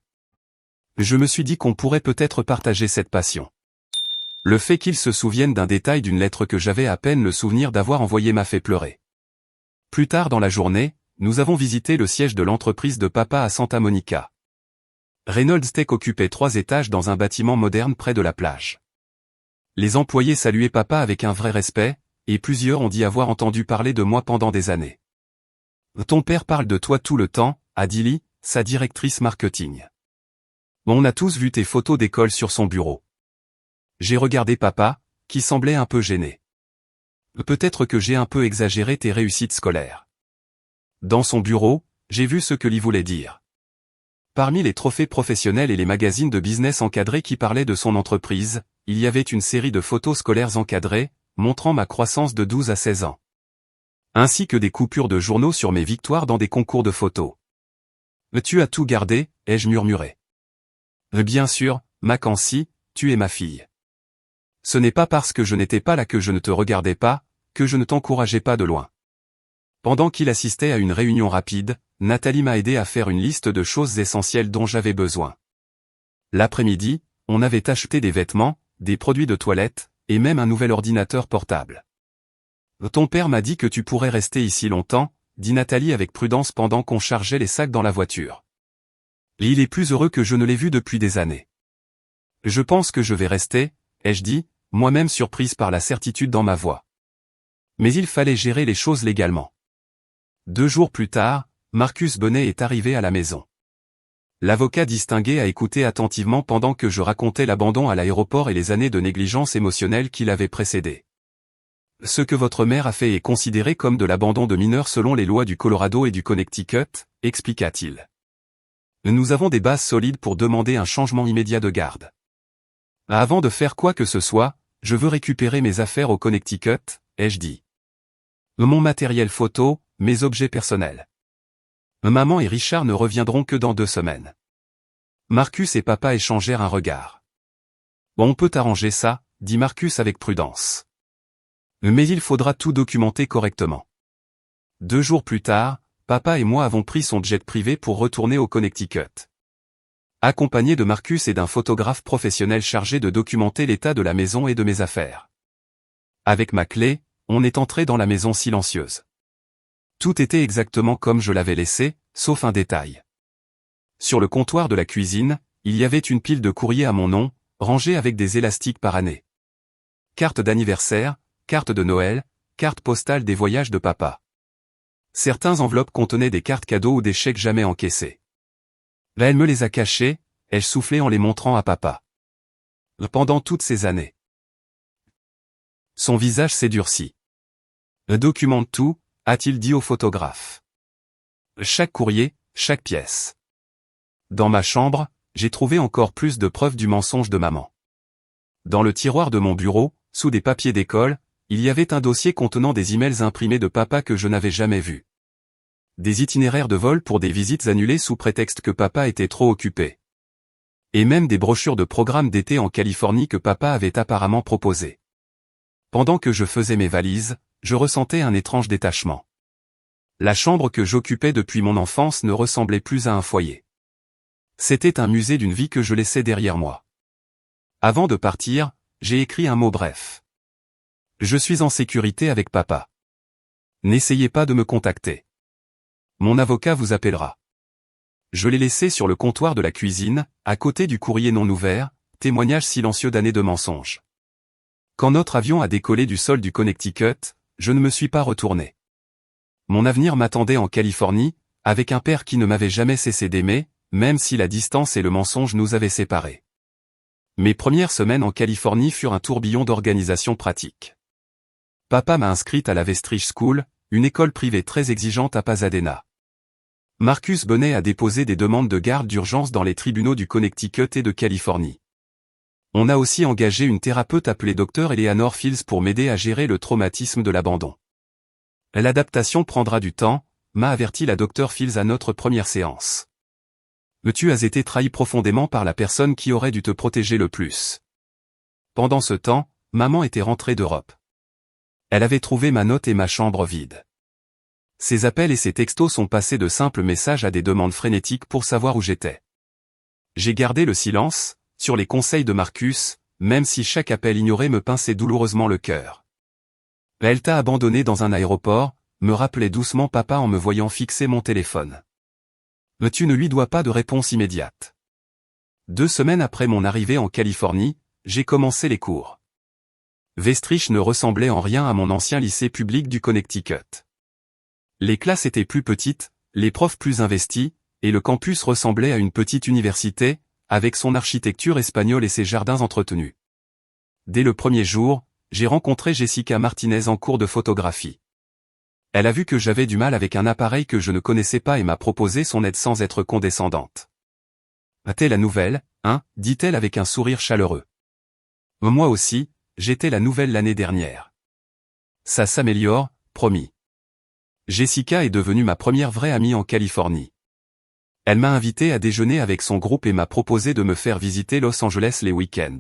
A: Je me suis dit qu'on pourrait peut-être partager cette passion. Le fait qu'il se souvienne d'un détail d'une lettre que j'avais à peine le souvenir d'avoir envoyée m'a fait pleurer. Plus tard dans la journée, nous avons visité le siège de l'entreprise de papa à Santa Monica. Reynolds Tech occupait 3 étages dans un bâtiment moderne près de la plage. Les employés saluaient papa avec un vrai respect, et plusieurs ont dit avoir entendu parler de moi pendant des années. Ton père parle de toi tout le temps, a dit Lee, sa directrice marketing. On a tous vu tes photos d'école sur son bureau. J'ai regardé papa, qui semblait un peu gêné. Peut-être que j'ai un peu exagéré tes réussites scolaires. Dans son bureau, j'ai vu ce que Lee voulait dire. Parmi les trophées professionnels et les magazines de business encadrés qui parlaient de son entreprise, il y avait une série de photos scolaires encadrées, montrant ma croissance de 12 à 16 ans. Ainsi que des coupures de journaux sur mes victoires dans des concours de photos. Tu as tout gardé, ai-je murmuré. Bien sûr, Mackenzie, tu es ma fille. Ce n'est pas parce que je n'étais pas là que je ne te regardais pas, que je ne t'encourageais pas de loin. Pendant qu'il assistait à une réunion rapide, Nathalie m'a aidé à faire une liste de choses essentielles dont j'avais besoin. L'après-midi, on avait acheté des vêtements, des produits de toilette, et même un nouvel ordinateur portable. Ton père m'a dit que tu pourrais rester ici longtemps, dit Nathalie avec prudence pendant qu'on chargeait les sacs dans la voiture. Et il est plus heureux que je ne l'ai vu depuis des années. Je pense que je vais rester, ai-je dit, moi-même surprise par la certitude dans ma voix. Mais il fallait gérer les choses légalement. 2 jours plus tard, Marcus Bonnet est arrivé à la maison. L'avocat distingué a écouté attentivement pendant que je racontais l'abandon à l'aéroport et les années de négligence émotionnelle qui l'avaient précédé. Ce que votre mère a fait est considéré comme de l'abandon de mineur selon les lois du Colorado et du Connecticut, expliqua-t-il. Nous avons des bases solides pour demander un changement immédiat de garde. Avant de faire quoi que ce soit, je veux récupérer mes affaires au Connecticut, ai-je dit. Mon matériel photo, mes objets personnels. Maman et Richard ne reviendront que dans 2 semaines. Marcus et papa échangèrent un regard. On peut arranger ça, dit Marcus avec prudence. Mais il faudra tout documenter correctement. 2 jours plus tard, papa et moi avons pris son jet privé pour retourner au Connecticut. Accompagné de Marcus et d'un photographe professionnel chargé de documenter l'état de la maison et de mes affaires. Avec ma clé, on est entré dans la maison silencieuse. Tout était exactement comme je l'avais laissé, sauf un détail. Sur le comptoir de la cuisine, il y avait une pile de courriers à mon nom, rangés avec des élastiques par année. Cartes d'anniversaire, cartes de Noël, cartes postales des voyages de papa. Certains enveloppes contenaient des cartes cadeaux ou des chèques jamais encaissés. Là elle me les a cachés, ai-je soufflé en les montrant à papa. Pendant toutes ces années. Son visage s'est durci. Documente tout, a-t-il dit au photographe. Chaque courrier, chaque pièce. Dans ma chambre, j'ai trouvé encore plus de preuves du mensonge de maman. Dans le tiroir de mon bureau, sous des papiers d'école, il y avait un dossier contenant des emails imprimés de papa que je n'avais jamais vus. Des itinéraires de vol pour des visites annulées sous prétexte que papa était trop occupé. Et même des brochures de programmes d'été en Californie que papa avait apparemment proposées. Pendant que je faisais mes valises, je ressentais un étrange détachement. La chambre que j'occupais depuis mon enfance ne ressemblait plus à un foyer. C'était un musée d'une vie que je laissais derrière moi. Avant de partir, j'ai écrit un mot bref. Je suis en sécurité avec papa. N'essayez pas de me contacter. Mon avocat vous appellera. Je l'ai laissé sur le comptoir de la cuisine, à côté du courrier non ouvert, témoignage silencieux d'années de mensonges. Quand notre avion a décollé du sol du Connecticut, je ne me suis pas retourné. Mon avenir m'attendait en Californie, avec un père qui ne m'avait jamais cessé d'aimer, même si la distance et le mensonge nous avaient séparés. Mes premières semaines en Californie furent un tourbillon d'organisation pratique. Papa m'a inscrite à la Westridge School, une école privée très exigeante à Pasadena. Marcus Bonnet a déposé des demandes de garde d'urgence dans les tribunaux du Connecticut et de Californie. On a aussi engagé une thérapeute appelée Dr Eleanor Fields pour m'aider à gérer le traumatisme de l'abandon. L'adaptation prendra du temps, m'a averti la Dr Fields à notre première séance. Tu as été trahi profondément par la personne qui aurait dû te protéger le plus. Pendant ce temps, maman était rentrée d'Europe. Elle avait trouvé ma note et ma chambre vide. Ses appels et ses textos sont passés de simples messages à des demandes frénétiques pour savoir où j'étais. J'ai gardé le silence, sur les conseils de Marcus, même si chaque appel ignoré me pinçait douloureusement le cœur. Elle t'a abandonné dans un aéroport, me rappelait doucement papa en me voyant fixer mon téléphone. Mais tu ne lui dois pas de réponse immédiate. 2 semaines après mon arrivée en Californie, j'ai commencé les cours. Westrich ne ressemblait en rien à mon ancien lycée public du Connecticut. Les classes étaient plus petites, les profs plus investis, et le campus ressemblait à une petite université, avec son architecture espagnole et ses jardins entretenus. Dès le premier jour, j'ai rencontré Jessica Martinez en cours de photographie. Elle a vu que j'avais du mal avec un appareil que je ne connaissais pas et m'a proposé son aide sans être condescendante. « T'es la nouvelle, hein » dit-elle avec un sourire chaleureux. « Moi aussi, j'étais la nouvelle l'année dernière. » Ça s'améliore, promis. Jessica est devenue ma première vraie amie en Californie. Elle m'a invité à déjeuner avec son groupe et m'a proposé de me faire visiter Los Angeles les week-ends.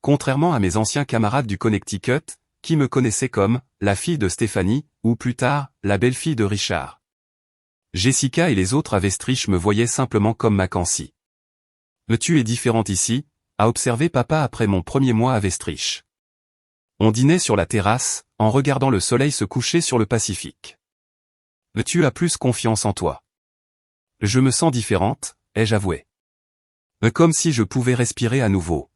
A: Contrairement à mes anciens camarades du Connecticut, qui me connaissaient comme la fille de Stéphanie, ou plus tard, la belle-fille de Richard. Jessica et les autres à Westrich me voyaient simplement comme Mackenzie. « Tu es différente ici », a observé papa après mon premier mois à Westrich. On dînait sur la terrasse, en regardant le soleil se coucher sur le Pacifique. « Tu as plus confiance en toi. » Je me sens différente, ai-je avoué. Comme si je pouvais respirer à nouveau.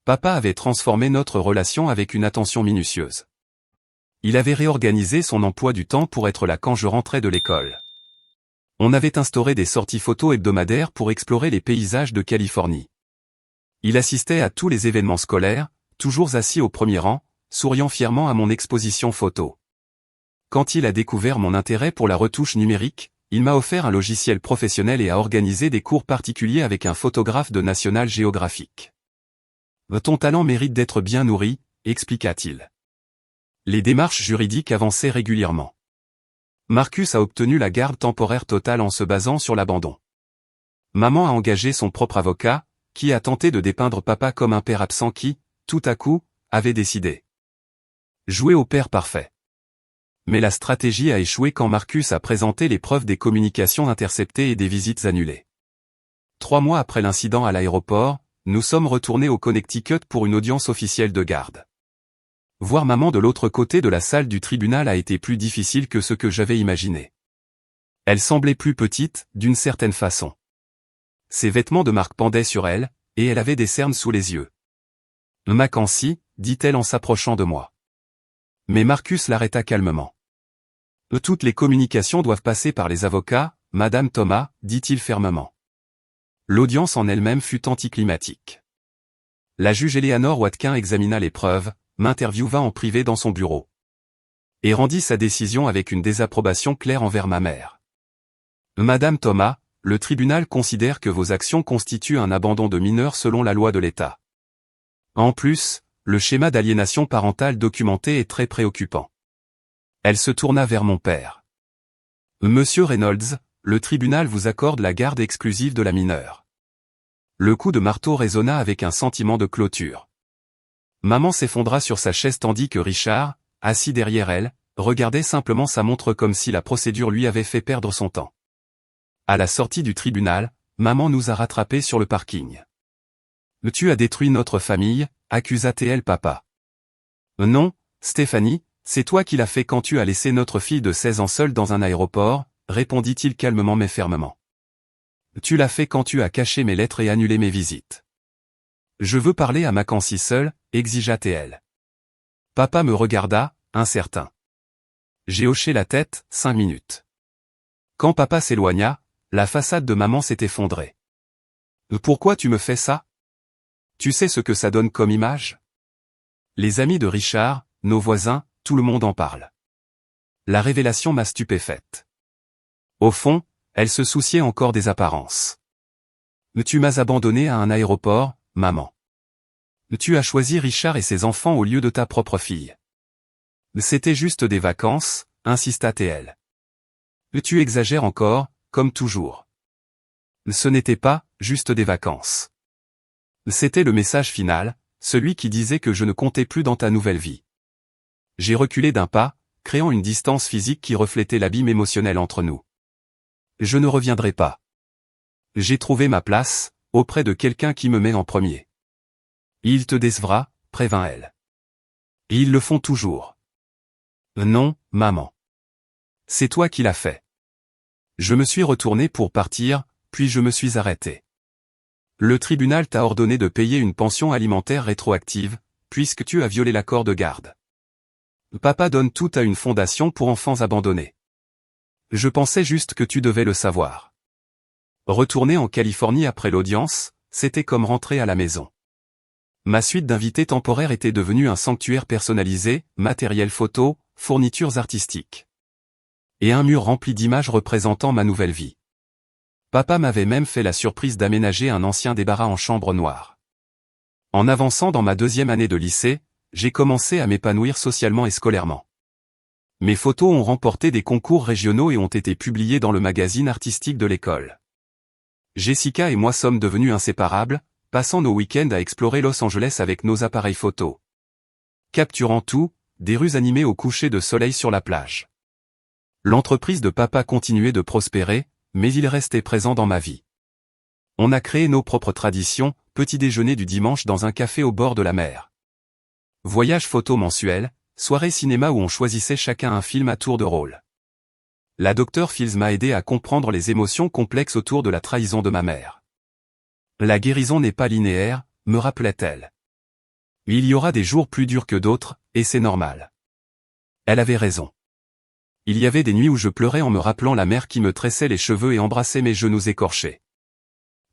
A: Papa avait transformé notre relation avec une attention minutieuse. Il avait réorganisé son emploi du temps pour être là quand je rentrais de l'école. On avait instauré des sorties photos hebdomadaires pour explorer les paysages de Californie. Il assistait à tous les événements scolaires, toujours assis au premier rang, souriant fièrement à mon exposition photo. Quand il a découvert mon intérêt pour la retouche numérique, il m'a offert un logiciel professionnel et a organisé des cours particuliers avec un photographe de National Geographic. « Ton talent mérite d'être bien nourri », expliqua-t-il. Les démarches juridiques avançaient régulièrement. Marcus a obtenu la garde temporaire totale en se basant sur l'abandon. Maman a engagé son propre avocat, qui a tenté de dépeindre papa comme un père absent qui, tout à coup, avait décidé. Jouer au père parfait. Mais la stratégie a échoué quand Marcus a présenté les preuves des communications interceptées et des visites annulées. 3 mois après l'incident à l'aéroport, nous sommes retournés au Connecticut pour une audience officielle de garde. Voir maman de l'autre côté de la salle du tribunal a été plus difficile que ce que j'avais imaginé. Elle semblait plus petite, d'une certaine façon. Ses vêtements de marque pendaient sur elle, et elle avait des cernes sous les yeux. « Mackenzie », dit-elle en s'approchant de moi. Mais Marcus l'arrêta calmement. « Toutes les communications doivent passer par les avocats, Madame Thomas », dit-il fermement. L'audience en elle-même fut anticlimatique. La juge Eleanor Watkin examina les preuves, m'interviewa en privé dans son bureau. Et rendit sa décision avec une désapprobation claire envers ma mère. « Madame Thomas, le tribunal considère que vos actions constituent un abandon de mineur selon la loi de l'État. En plus, le schéma d'aliénation parentale documenté est très préoccupant. » Elle se tourna vers mon père. « Monsieur Reynolds, le tribunal vous accorde la garde exclusive de la mineure. » Le coup de marteau résonna avec un sentiment de clôture. Maman s'effondra sur sa chaise tandis que Richard, assis derrière elle, regardait simplement sa montre comme si la procédure lui avait fait perdre son temps. À la sortie du tribunal, maman nous a rattrapés sur le parking. « Tu as détruit notre famille », accusa-t-elle papa. « Non, Stéphanie, c'est toi qui l'as fait quand tu as laissé notre fille de 16 ans seule dans un aéroport, répondit-il calmement mais fermement. « Tu l'as fait quand tu as caché mes lettres et annulé mes visites. »« Je veux parler à Mackenzie seule, » exigea-t-elle. Papa me regarda, incertain. J'ai hoché la tête, 5 minutes. Quand papa s'éloigna, la façade de maman s'est effondrée. « Pourquoi tu me fais ça ? Tu sais ce que ça donne comme image ? Les amis de Richard, nos voisins, tout le monde en parle. » La révélation m'a stupéfaite. Au fond, elle se souciait encore des apparences. « Tu m'as abandonné à un aéroport, maman. Tu as choisi Richard et ses enfants au lieu de ta propre fille. C'était juste des vacances, insista TL. Tu exagères encore, comme toujours. Ce n'était pas, juste des vacances. C'était le message final, celui qui disait que je ne comptais plus dans ta nouvelle vie. J'ai reculé d'un pas, créant une distance physique qui reflétait l'abîme émotionnel entre nous. Je ne reviendrai pas. J'ai trouvé ma place, auprès de quelqu'un qui me met en premier. Il te décevra, prévint elle. Et ils le font toujours. Non, maman. C'est toi qui l'as fait. Je me suis retourné pour partir, puis je me suis arrêté. Le tribunal t'a ordonné de payer une pension alimentaire rétroactive, puisque tu as violé l'accord de garde. Papa donne tout à une fondation pour enfants abandonnés. Je pensais juste que tu devais le savoir. Retourner en Californie après l'audience, c'était comme rentrer à la maison. Ma suite d'invités temporaires était devenue un sanctuaire personnalisé, matériel photo, fournitures artistiques. Et un mur rempli d'images représentant ma nouvelle vie. Papa m'avait même fait la surprise d'aménager un ancien débarras en chambre noire. En avançant dans ma 2e année de lycée, j'ai commencé à m'épanouir socialement et scolairement. Mes photos ont remporté des concours régionaux et ont été publiées dans le magazine artistique de l'école. Jessica et moi sommes devenus inséparables, passant nos week-ends à explorer Los Angeles avec nos appareils photo. Capturant tout, des rues animées au coucher de soleil sur la plage. L'entreprise de papa continuait de prospérer, mais il restait présent dans ma vie. On a créé nos propres traditions, petit déjeuner du dimanche dans un café au bord de la mer. Voyage photo mensuel, soirée cinéma où on choisissait chacun un film à tour de rôle. La Dr Fields m'a aidé à comprendre les émotions complexes autour de la trahison de ma mère. La guérison n'est pas linéaire, me rappelait-elle. Il y aura des jours plus durs que d'autres, et c'est normal. Elle avait raison. Il y avait des nuits où je pleurais en me rappelant la mère qui me tressait les cheveux et embrassait mes genoux écorchés.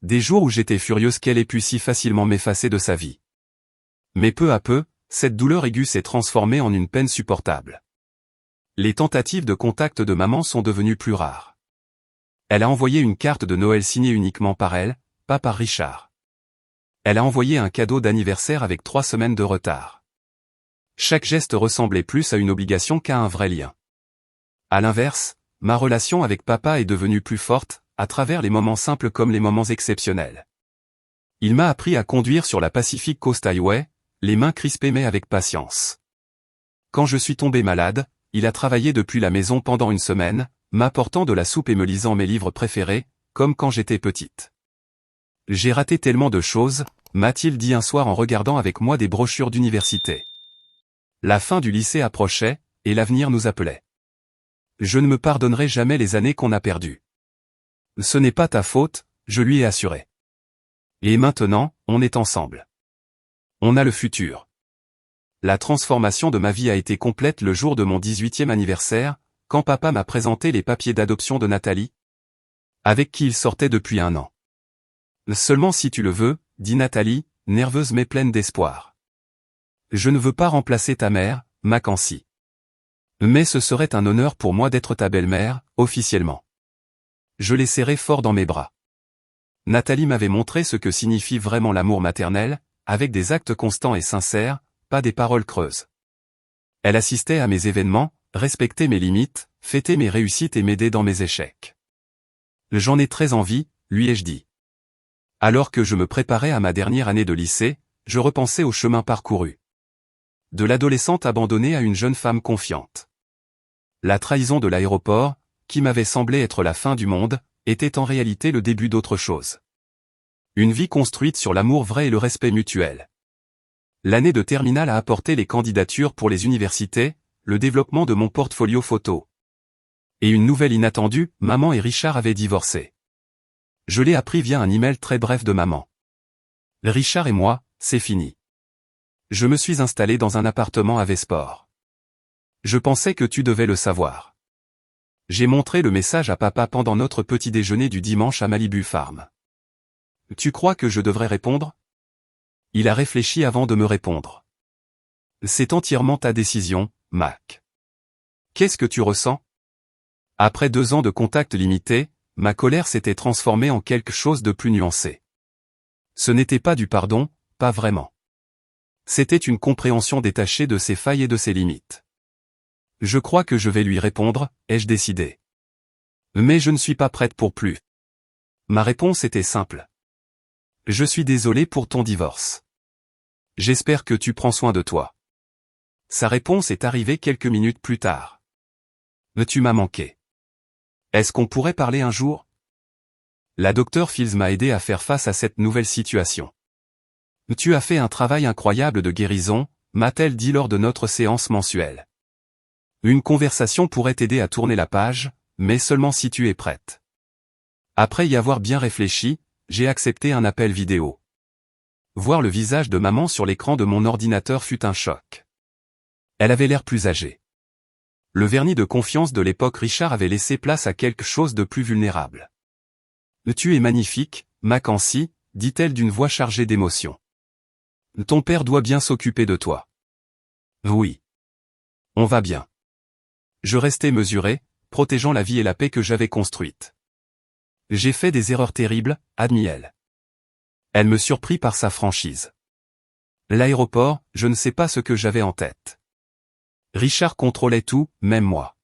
A: Des jours où j'étais furieuse qu'elle ait pu si facilement m'effacer de sa vie. Mais peu à peu, cette douleur aiguë s'est transformée en une peine supportable. Les tentatives de contact de maman sont devenues plus rares. Elle a envoyé une carte de Noël signée uniquement par elle, pas par Richard. Elle a envoyé un cadeau d'anniversaire avec 3 semaines de retard. Chaque geste ressemblait plus à une obligation qu'à un vrai lien. À l'inverse, ma relation avec papa est devenue plus forte, à travers les moments simples comme les moments exceptionnels. Il m'a appris à conduire sur la Pacific Coast Highway, les mains crispées mais avec patience. Quand je suis tombé malade, il a travaillé depuis la maison pendant une semaine, m'apportant de la soupe et me lisant mes livres préférés, comme quand j'étais petite. J'ai raté tellement de choses, m'a-t-il dit un soir en regardant avec moi des brochures d'université. La fin du lycée approchait, et l'avenir nous appelait. Je ne me pardonnerai jamais les années qu'on a perdues. Ce n'est pas ta faute, je lui ai assuré. Et maintenant, on est ensemble. On a le futur. La transformation de ma vie a été complète le jour de mon 18e anniversaire, quand papa m'a présenté les papiers d'adoption de Nathalie, avec qui il sortait depuis 1 an. Seulement si tu le veux, dit Nathalie, nerveuse mais pleine d'espoir. Je ne veux pas remplacer ta mère, Mackenzie. Mais ce serait un honneur pour moi d'être ta belle-mère, officiellement. Je l'ai serrée fort dans mes bras. Nathalie m'avait montré ce que signifie vraiment l'amour maternel, avec des actes constants et sincères, pas des paroles creuses. Elle assistait à mes événements, respectait mes limites, fêtait mes réussites et m'aidait dans mes échecs. J'en ai très envie, lui ai-je dit. Alors que je me préparais à ma dernière année de lycée, je repensais au chemin parcouru. De l'adolescente abandonnée à une jeune femme confiante. La trahison de l'aéroport, qui m'avait semblé être la fin du monde, était en réalité le début d'autre chose. Une vie construite sur l'amour vrai et le respect mutuel. L'année de terminale a apporté les candidatures pour les universités, le développement de mon portfolio photo. Et une nouvelle inattendue, maman et Richard avaient divorcé. Je l'ai appris via un email très bref de maman. Richard et moi, c'est fini. Je me suis installé dans un appartement à Westport. Je pensais que tu devais le savoir. J'ai montré le message à papa pendant notre petit déjeuner du dimanche à Malibu Farm. Tu crois que je devrais répondre? Il a réfléchi avant de me répondre. C'est entièrement ta décision, Mac. Qu'est-ce que tu ressens? Après 2 ans de contact limité, ma colère s'était transformée en quelque chose de plus nuancé. Ce n'était pas du pardon, pas vraiment. C'était une compréhension détachée de ses failles et de ses limites. Je crois que je vais lui répondre, ai-je décidé. Mais je ne suis pas prête pour plus. Ma réponse était simple. Je suis désolé pour ton divorce. J'espère que tu prends soin de toi. Sa réponse est arrivée quelques minutes plus tard. Mais tu m'as manqué. Est-ce qu'on pourrait parler un jour? La docteure Fields m'a aidé à faire face à cette nouvelle situation. Tu as fait un travail incroyable de guérison, m'a-t-elle dit lors de notre séance mensuelle. Une conversation pourrait t'aider à tourner la page, mais seulement si tu es prête. Après y avoir bien réfléchi, j'ai accepté un appel vidéo. Voir le visage de maman sur l'écran de mon ordinateur fut un choc. Elle avait l'air plus âgée. Le vernis de confiance de l'époque Richard avait laissé place à quelque chose de plus vulnérable. « Tu es magnifique, Mackenzie », dit-elle d'une voix chargée d'émotion. « Ton père doit bien s'occuper de toi. » « Oui. On va bien. » Je restais mesuré, protégeant la vie et la paix que j'avais construite. « J'ai fait des erreurs terribles, » admit-elle. Elle me surprit par sa franchise. L'aéroport, je ne sais pas ce que j'avais en tête. Richard contrôlait tout, même moi.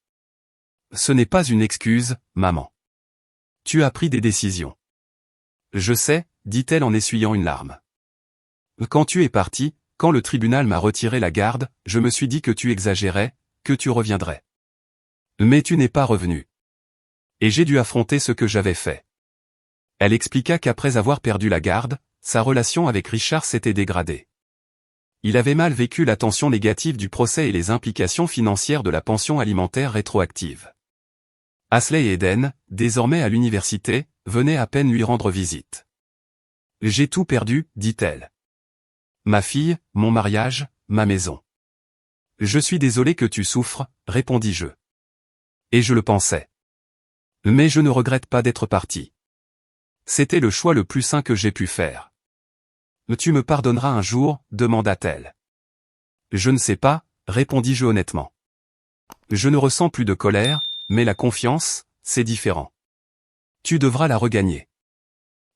A: Ce n'est pas une excuse, maman. Tu as pris des décisions. Je sais, dit-elle en essuyant une larme. Quand tu es parti, quand le tribunal m'a retiré la garde, je me suis dit que tu exagérais, que tu reviendrais. Mais tu n'es pas revenu. Et j'ai dû affronter ce que j'avais fait. Elle expliqua qu'après avoir perdu la garde, sa relation avec Richard s'était dégradée. Il avait mal vécu la tension négative du procès et les implications financières de la pension alimentaire rétroactive. Ashley et Eden, désormais à l'université, venaient à peine lui rendre visite. « J'ai tout perdu, dit-elle. Ma fille, mon mariage, ma maison. Je suis désolé que tu souffres, répondis-je. Et je le pensais. Mais je ne regrette pas d'être parti. C'était le choix le plus sain que j'ai pu faire. Tu me pardonneras un jour, demanda-t-elle. Je ne sais pas, répondis-je honnêtement. Je ne ressens plus de colère, mais la confiance, c'est différent. Tu devras la regagner.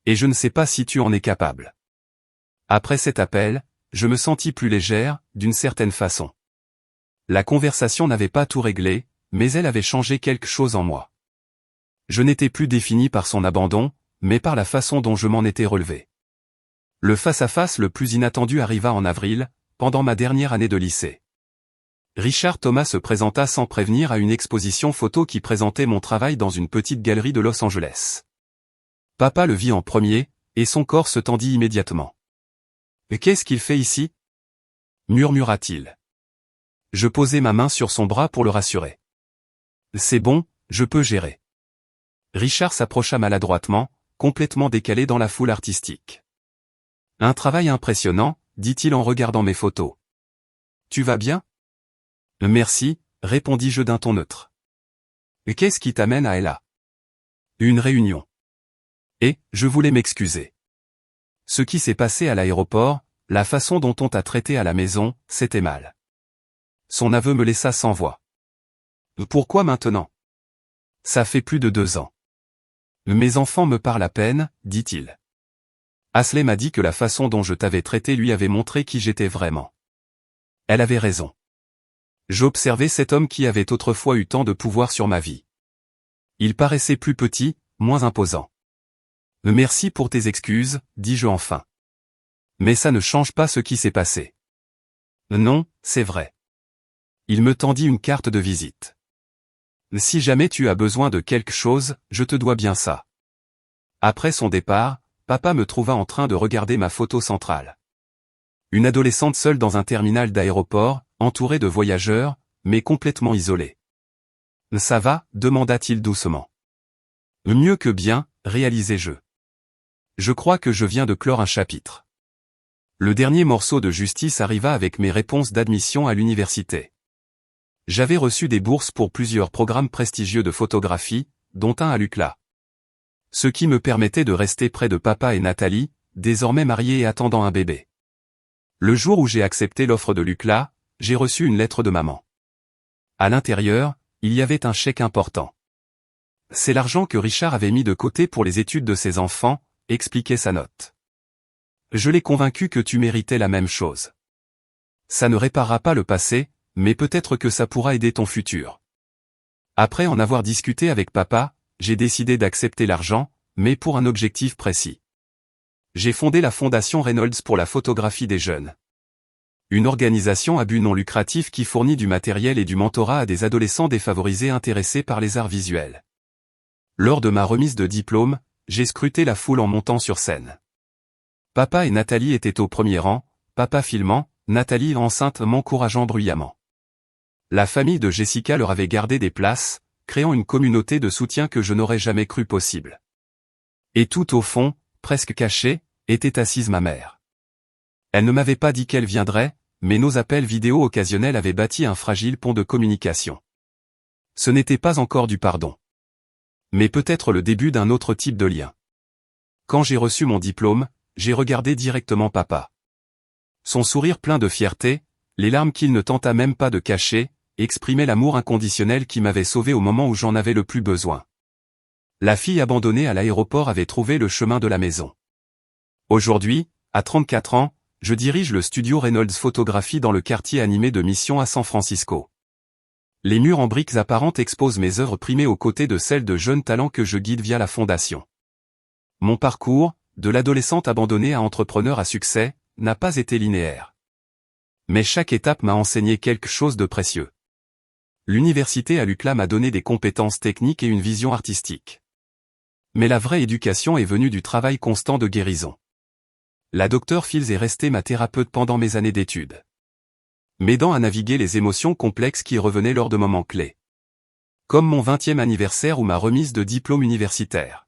A: Et je ne sais pas si tu en es capable. Après cet appel, je me sentis plus légère, d'une certaine façon. La conversation n'avait pas tout réglé, mais elle avait changé quelque chose en moi. Je n'étais plus défini par son abandon, mais par la façon dont je m'en étais relevé. Le face-à-face le plus inattendu arriva en avril, pendant ma dernière année de lycée. Richard Thomas se présenta sans prévenir à une exposition photo qui présentait mon travail dans une petite galerie de Los Angeles. Papa le vit en premier, et son corps se tendit immédiatement. « Qu'est-ce qu'il fait ici » murmura-t-il. Je posai ma main sur son bras pour le rassurer. « C'est bon, je peux gérer. » Richard s'approcha maladroitement, complètement décalé dans la foule artistique. « Un travail impressionnant, dit-il en regardant mes photos. Tu vas bien ? Merci, répondis-je d'un ton neutre. Qu'est-ce qui t'amène à Ella ? Une réunion. Et, je voulais m'excuser. Ce qui s'est passé à l'aéroport, la façon dont on t'a traité à la maison, c'était mal. Son aveu me laissa sans voix. Pourquoi maintenant ? Ça fait plus de 2 ans. Mes enfants me parlent à peine, dit-il. Ashley m'a dit que la façon dont je t'avais traité lui avait montré qui j'étais vraiment. Elle avait raison. J'observais cet homme qui avait autrefois eu tant de pouvoir sur ma vie. Il paraissait plus petit, moins imposant. Merci pour tes excuses, dis-je enfin. Mais ça ne change pas ce qui s'est passé. Non, c'est vrai. Il me tendit une carte de visite. Si jamais tu as besoin de quelque chose, je te dois bien ça. Après son départ, papa me trouva en train de regarder ma photo centrale. Une adolescente seule dans un terminal d'aéroport, entourée de voyageurs, mais complètement isolée. « Ça va » demanda-t-il doucement. « Mieux que bien » réalisai-je. Je crois que je viens de clore un chapitre. Le dernier morceau de justice arriva avec mes réponses d'admission à l'université. J'avais reçu des bourses pour plusieurs programmes prestigieux de photographie, dont un à l'UCLA. Ce qui me permettait de rester près de papa et Nathalie, désormais mariés et attendant un bébé. Le jour où j'ai accepté l'offre de l'UCLA, j'ai reçu une lettre de maman. À l'intérieur, il y avait un chèque important. C'est l'argent que Richard avait mis de côté pour les études de ses enfants, expliquait sa note. Je l'ai convaincu que tu méritais la même chose. Ça ne réparera pas le passé, mais peut-être que ça pourra aider ton futur. Après en avoir discuté avec papa, j'ai décidé d'accepter l'argent, mais pour un objectif précis. J'ai fondé la Fondation Reynolds pour la photographie des jeunes. Une organisation à but non lucratif qui fournit du matériel et du mentorat à des adolescents défavorisés intéressés par les arts visuels. Lors de ma remise de diplôme, j'ai scruté la foule en montant sur scène. Papa et Nathalie étaient au premier rang, papa filmant, Nathalie enceinte m'encourageant bruyamment. La famille de Jessica leur avait gardé des places, créant une communauté de soutien que je n'aurais jamais cru possible. Et tout au fond, presque cachée, était assise ma mère. Elle ne m'avait pas dit qu'elle viendrait, mais nos appels vidéo occasionnels avaient bâti un fragile pont de communication. Ce n'était pas encore du pardon. Mais peut-être le début d'un autre type de lien. Quand j'ai reçu mon diplôme, j'ai regardé directement papa. Son sourire plein de fierté, les larmes qu'il ne tenta même pas de cacher, exprimaient l'amour inconditionnel qui m'avait sauvé au moment où j'en avais le plus besoin. La fille abandonnée à l'aéroport avait trouvé le chemin de la maison. Aujourd'hui, à 34 ans, je dirige le studio Reynolds Photographie dans le quartier animé de Mission à San Francisco. Les murs en briques apparentes exposent mes œuvres primées aux côtés de celles de jeunes talents que je guide via la fondation. Mon parcours, de l'adolescente abandonnée à entrepreneur à succès, n'a pas été linéaire. Mais chaque étape m'a enseigné quelque chose de précieux. L'université à l'UCLA m'a donné des compétences techniques et une vision artistique. Mais la vraie éducation est venue du travail constant de guérison. La Dr Fields est restée ma thérapeute pendant mes années d'études, m'aidant à naviguer les émotions complexes qui revenaient lors de moments clés. Comme mon 20e anniversaire ou ma remise de diplôme universitaire.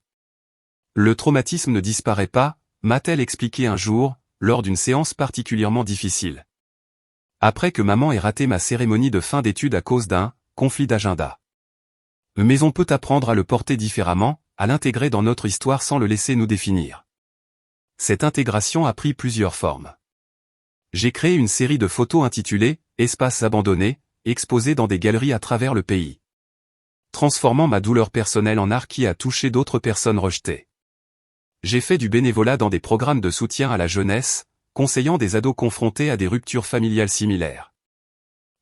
A: Le traumatisme ne disparaît pas, m'a-t-elle expliqué un jour, lors d'une séance particulièrement difficile. Après que maman ait raté ma cérémonie de fin d'études à cause d'un conflit d'agenda. Mais on peut apprendre à le porter différemment, à l'intégrer dans notre histoire sans le laisser nous définir. Cette intégration a pris plusieurs formes. J'ai créé une série de photos intitulées « Espaces abandonnés », exposées dans des galeries à travers le pays. Transformant ma douleur personnelle en art qui a touché d'autres personnes rejetées. J'ai fait du bénévolat dans des programmes de soutien à la jeunesse, conseillant des ados confrontés à des ruptures familiales similaires.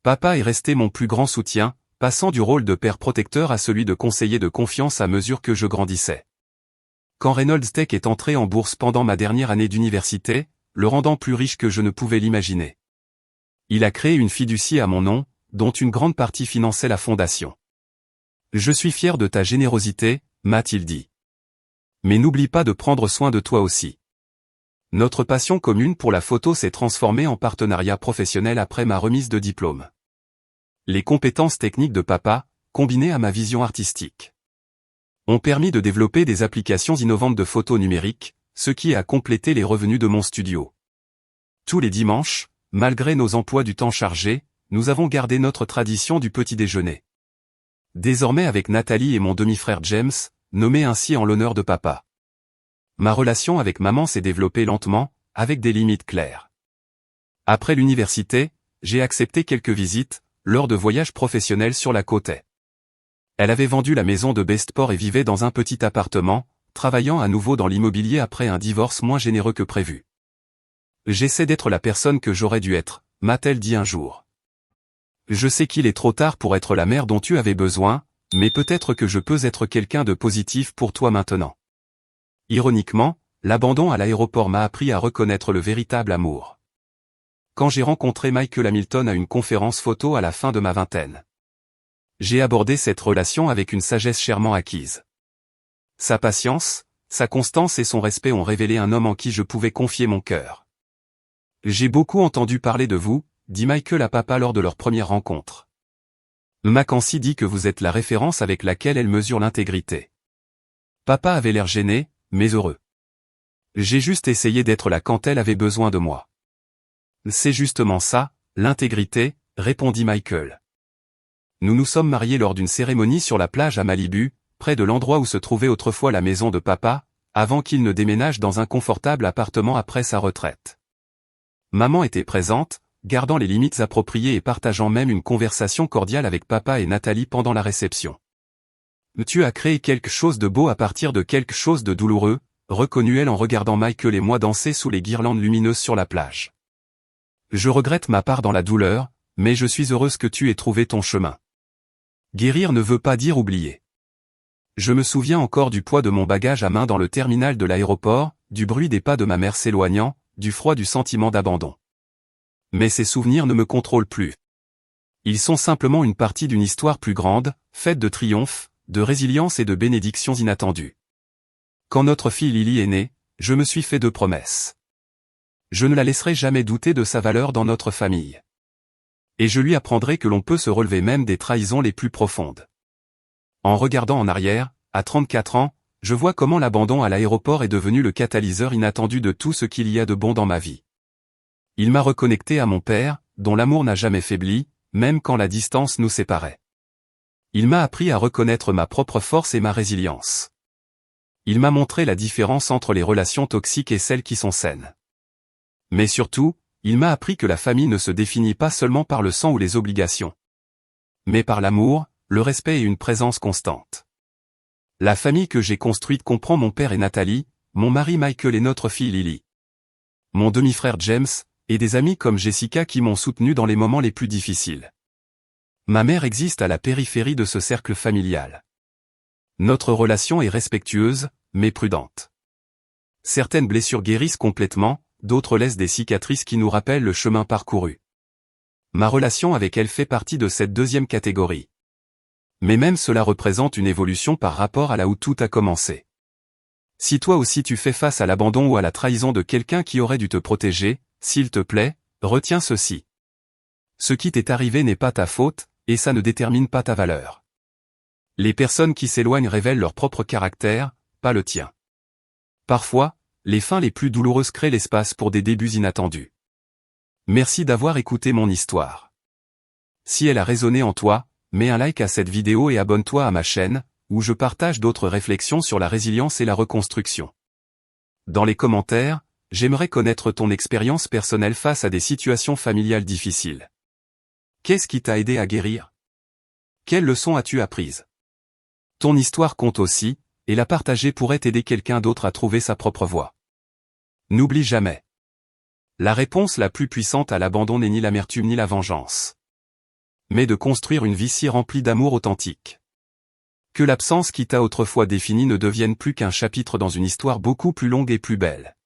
A: Papa est resté mon plus grand soutien, passant du rôle de père protecteur à celui de conseiller de confiance à mesure que je grandissais. Quand Reynolds Tech est entré en bourse pendant ma dernière année d'université, le rendant plus riche que je ne pouvais l'imaginer. Il a créé une fiducie à mon nom, dont une grande partie finançait la fondation. Je suis fier de ta générosité, m'a-t-il dit. Mais n'oublie pas de prendre soin de toi aussi. Notre passion commune pour la photo s'est transformée en partenariat professionnel après ma remise de diplôme. Les compétences techniques de papa, combinées à ma vision artistique, ont permis de développer des applications innovantes de photos numériques, ce qui a complété les revenus de mon studio. Tous les dimanches, malgré nos emplois du temps chargés, nous avons gardé notre tradition du petit déjeuner. Désormais avec Nathalie et mon demi-frère James, nommé ainsi en l'honneur de papa. Ma relation avec maman s'est développée lentement, avec des limites claires. Après l'université, j'ai accepté quelques visites, lors de voyages professionnels sur la côte est. Elle avait vendu la maison de Bestport et vivait dans un petit appartement, travaillant à nouveau dans l'immobilier après un divorce moins généreux que prévu. J'essaie d'être la personne que j'aurais dû être, m'a-t-elle dit un jour. Je sais qu'il est trop tard pour être la mère dont tu avais besoin, mais peut-être que je peux être quelqu'un de positif pour toi maintenant. Ironiquement, l'abandon à l'aéroport m'a appris à reconnaître le véritable amour. Quand j'ai rencontré Michael Hamilton à une conférence photo à la fin de ma vingtaine. J'ai abordé cette relation avec une sagesse chèrement acquise. Sa patience, sa constance et son respect ont révélé un homme en qui je pouvais confier mon cœur. J'ai beaucoup entendu parler de vous, dit Michael à papa lors de leur première rencontre. Mackenzie dit que vous êtes la référence avec laquelle elle mesure l'intégrité. Papa avait l'air gêné, mais heureux. J'ai juste essayé d'être là quand elle avait besoin de moi. C'est justement ça, l'intégrité, répondit Michael. Nous nous sommes mariés lors d'une cérémonie sur la plage à Malibu, près de l'endroit où se trouvait autrefois la maison de papa, avant qu'il ne déménage dans un confortable appartement après sa retraite. Maman était présente, gardant les limites appropriées et partageant même une conversation cordiale avec papa et Nathalie pendant la réception. Tu as créé quelque chose de beau à partir de quelque chose de douloureux, reconnut-elle en regardant Michael et moi danser sous les guirlandes lumineuses sur la plage. Je regrette ma part dans la douleur, mais je suis heureuse que tu aies trouvé ton chemin. Guérir ne veut pas dire oublier. Je me souviens encore du poids de mon bagage à main dans le terminal de l'aéroport, du bruit des pas de ma mère s'éloignant, du froid du sentiment d'abandon. Mais ces souvenirs ne me contrôlent plus. Ils sont simplement une partie d'une histoire plus grande, faite de triomphes, de résilience et de bénédictions inattendues. Quand notre fille Lily est née, je me suis fait 2 promesses. Je ne la laisserai jamais douter de sa valeur dans notre famille. Et je lui apprendrai que l'on peut se relever même des trahisons les plus profondes. En regardant en arrière, à 34 ans, je vois comment l'abandon à l'aéroport est devenu le catalyseur inattendu de tout ce qu'il y a de bon dans ma vie. Il m'a reconnecté à mon père, dont l'amour n'a jamais faibli, même quand la distance nous séparait. Il m'a appris à reconnaître ma propre force et ma résilience. Il m'a montré la différence entre les relations toxiques et celles qui sont saines. Mais surtout, il m'a appris que la famille ne se définit pas seulement par le sang ou les obligations, mais par l'amour, le respect et une présence constante. La famille que j'ai construite comprend mon père et Nathalie, mon mari Michael et notre fille Lily. Mon demi-frère James, et des amis comme Jessica qui m'ont soutenu dans les moments les plus difficiles. Ma mère existe à la périphérie de ce cercle familial. Notre relation est respectueuse, mais prudente. Certaines blessures guérissent complètement, d'autres laissent des cicatrices qui nous rappellent le chemin parcouru. Ma relation avec elle fait partie de cette 2e catégorie. Mais même cela représente une évolution par rapport à là où tout a commencé. Si toi aussi tu fais face à l'abandon ou à la trahison de quelqu'un qui aurait dû te protéger, s'il te plaît, retiens ceci. Ce qui t'est arrivé n'est pas ta faute, et ça ne détermine pas ta valeur. Les personnes qui s'éloignent révèlent leur propre caractère, pas le tien. Parfois, les fins les plus douloureuses créent l'espace pour des débuts inattendus. Merci d'avoir écouté mon histoire. Si elle a résonné en toi, mets un like à cette vidéo et abonne-toi à ma chaîne, où je partage d'autres réflexions sur la résilience et la reconstruction. Dans les commentaires, j'aimerais connaître ton expérience personnelle face à des situations familiales difficiles. Qu'est-ce qui t'a aidé à guérir? Quelles leçons as-tu apprises? Ton histoire compte aussi, et la partager pourrait aider quelqu'un d'autre à trouver sa propre voie. N'oublie jamais. La réponse la plus puissante à l'abandon n'est ni l'amertume ni la vengeance, mais de construire une vie si remplie d'amour authentique. Que l'absence qui t'a autrefois défini ne devienne plus qu'un chapitre dans une histoire beaucoup plus longue et plus belle.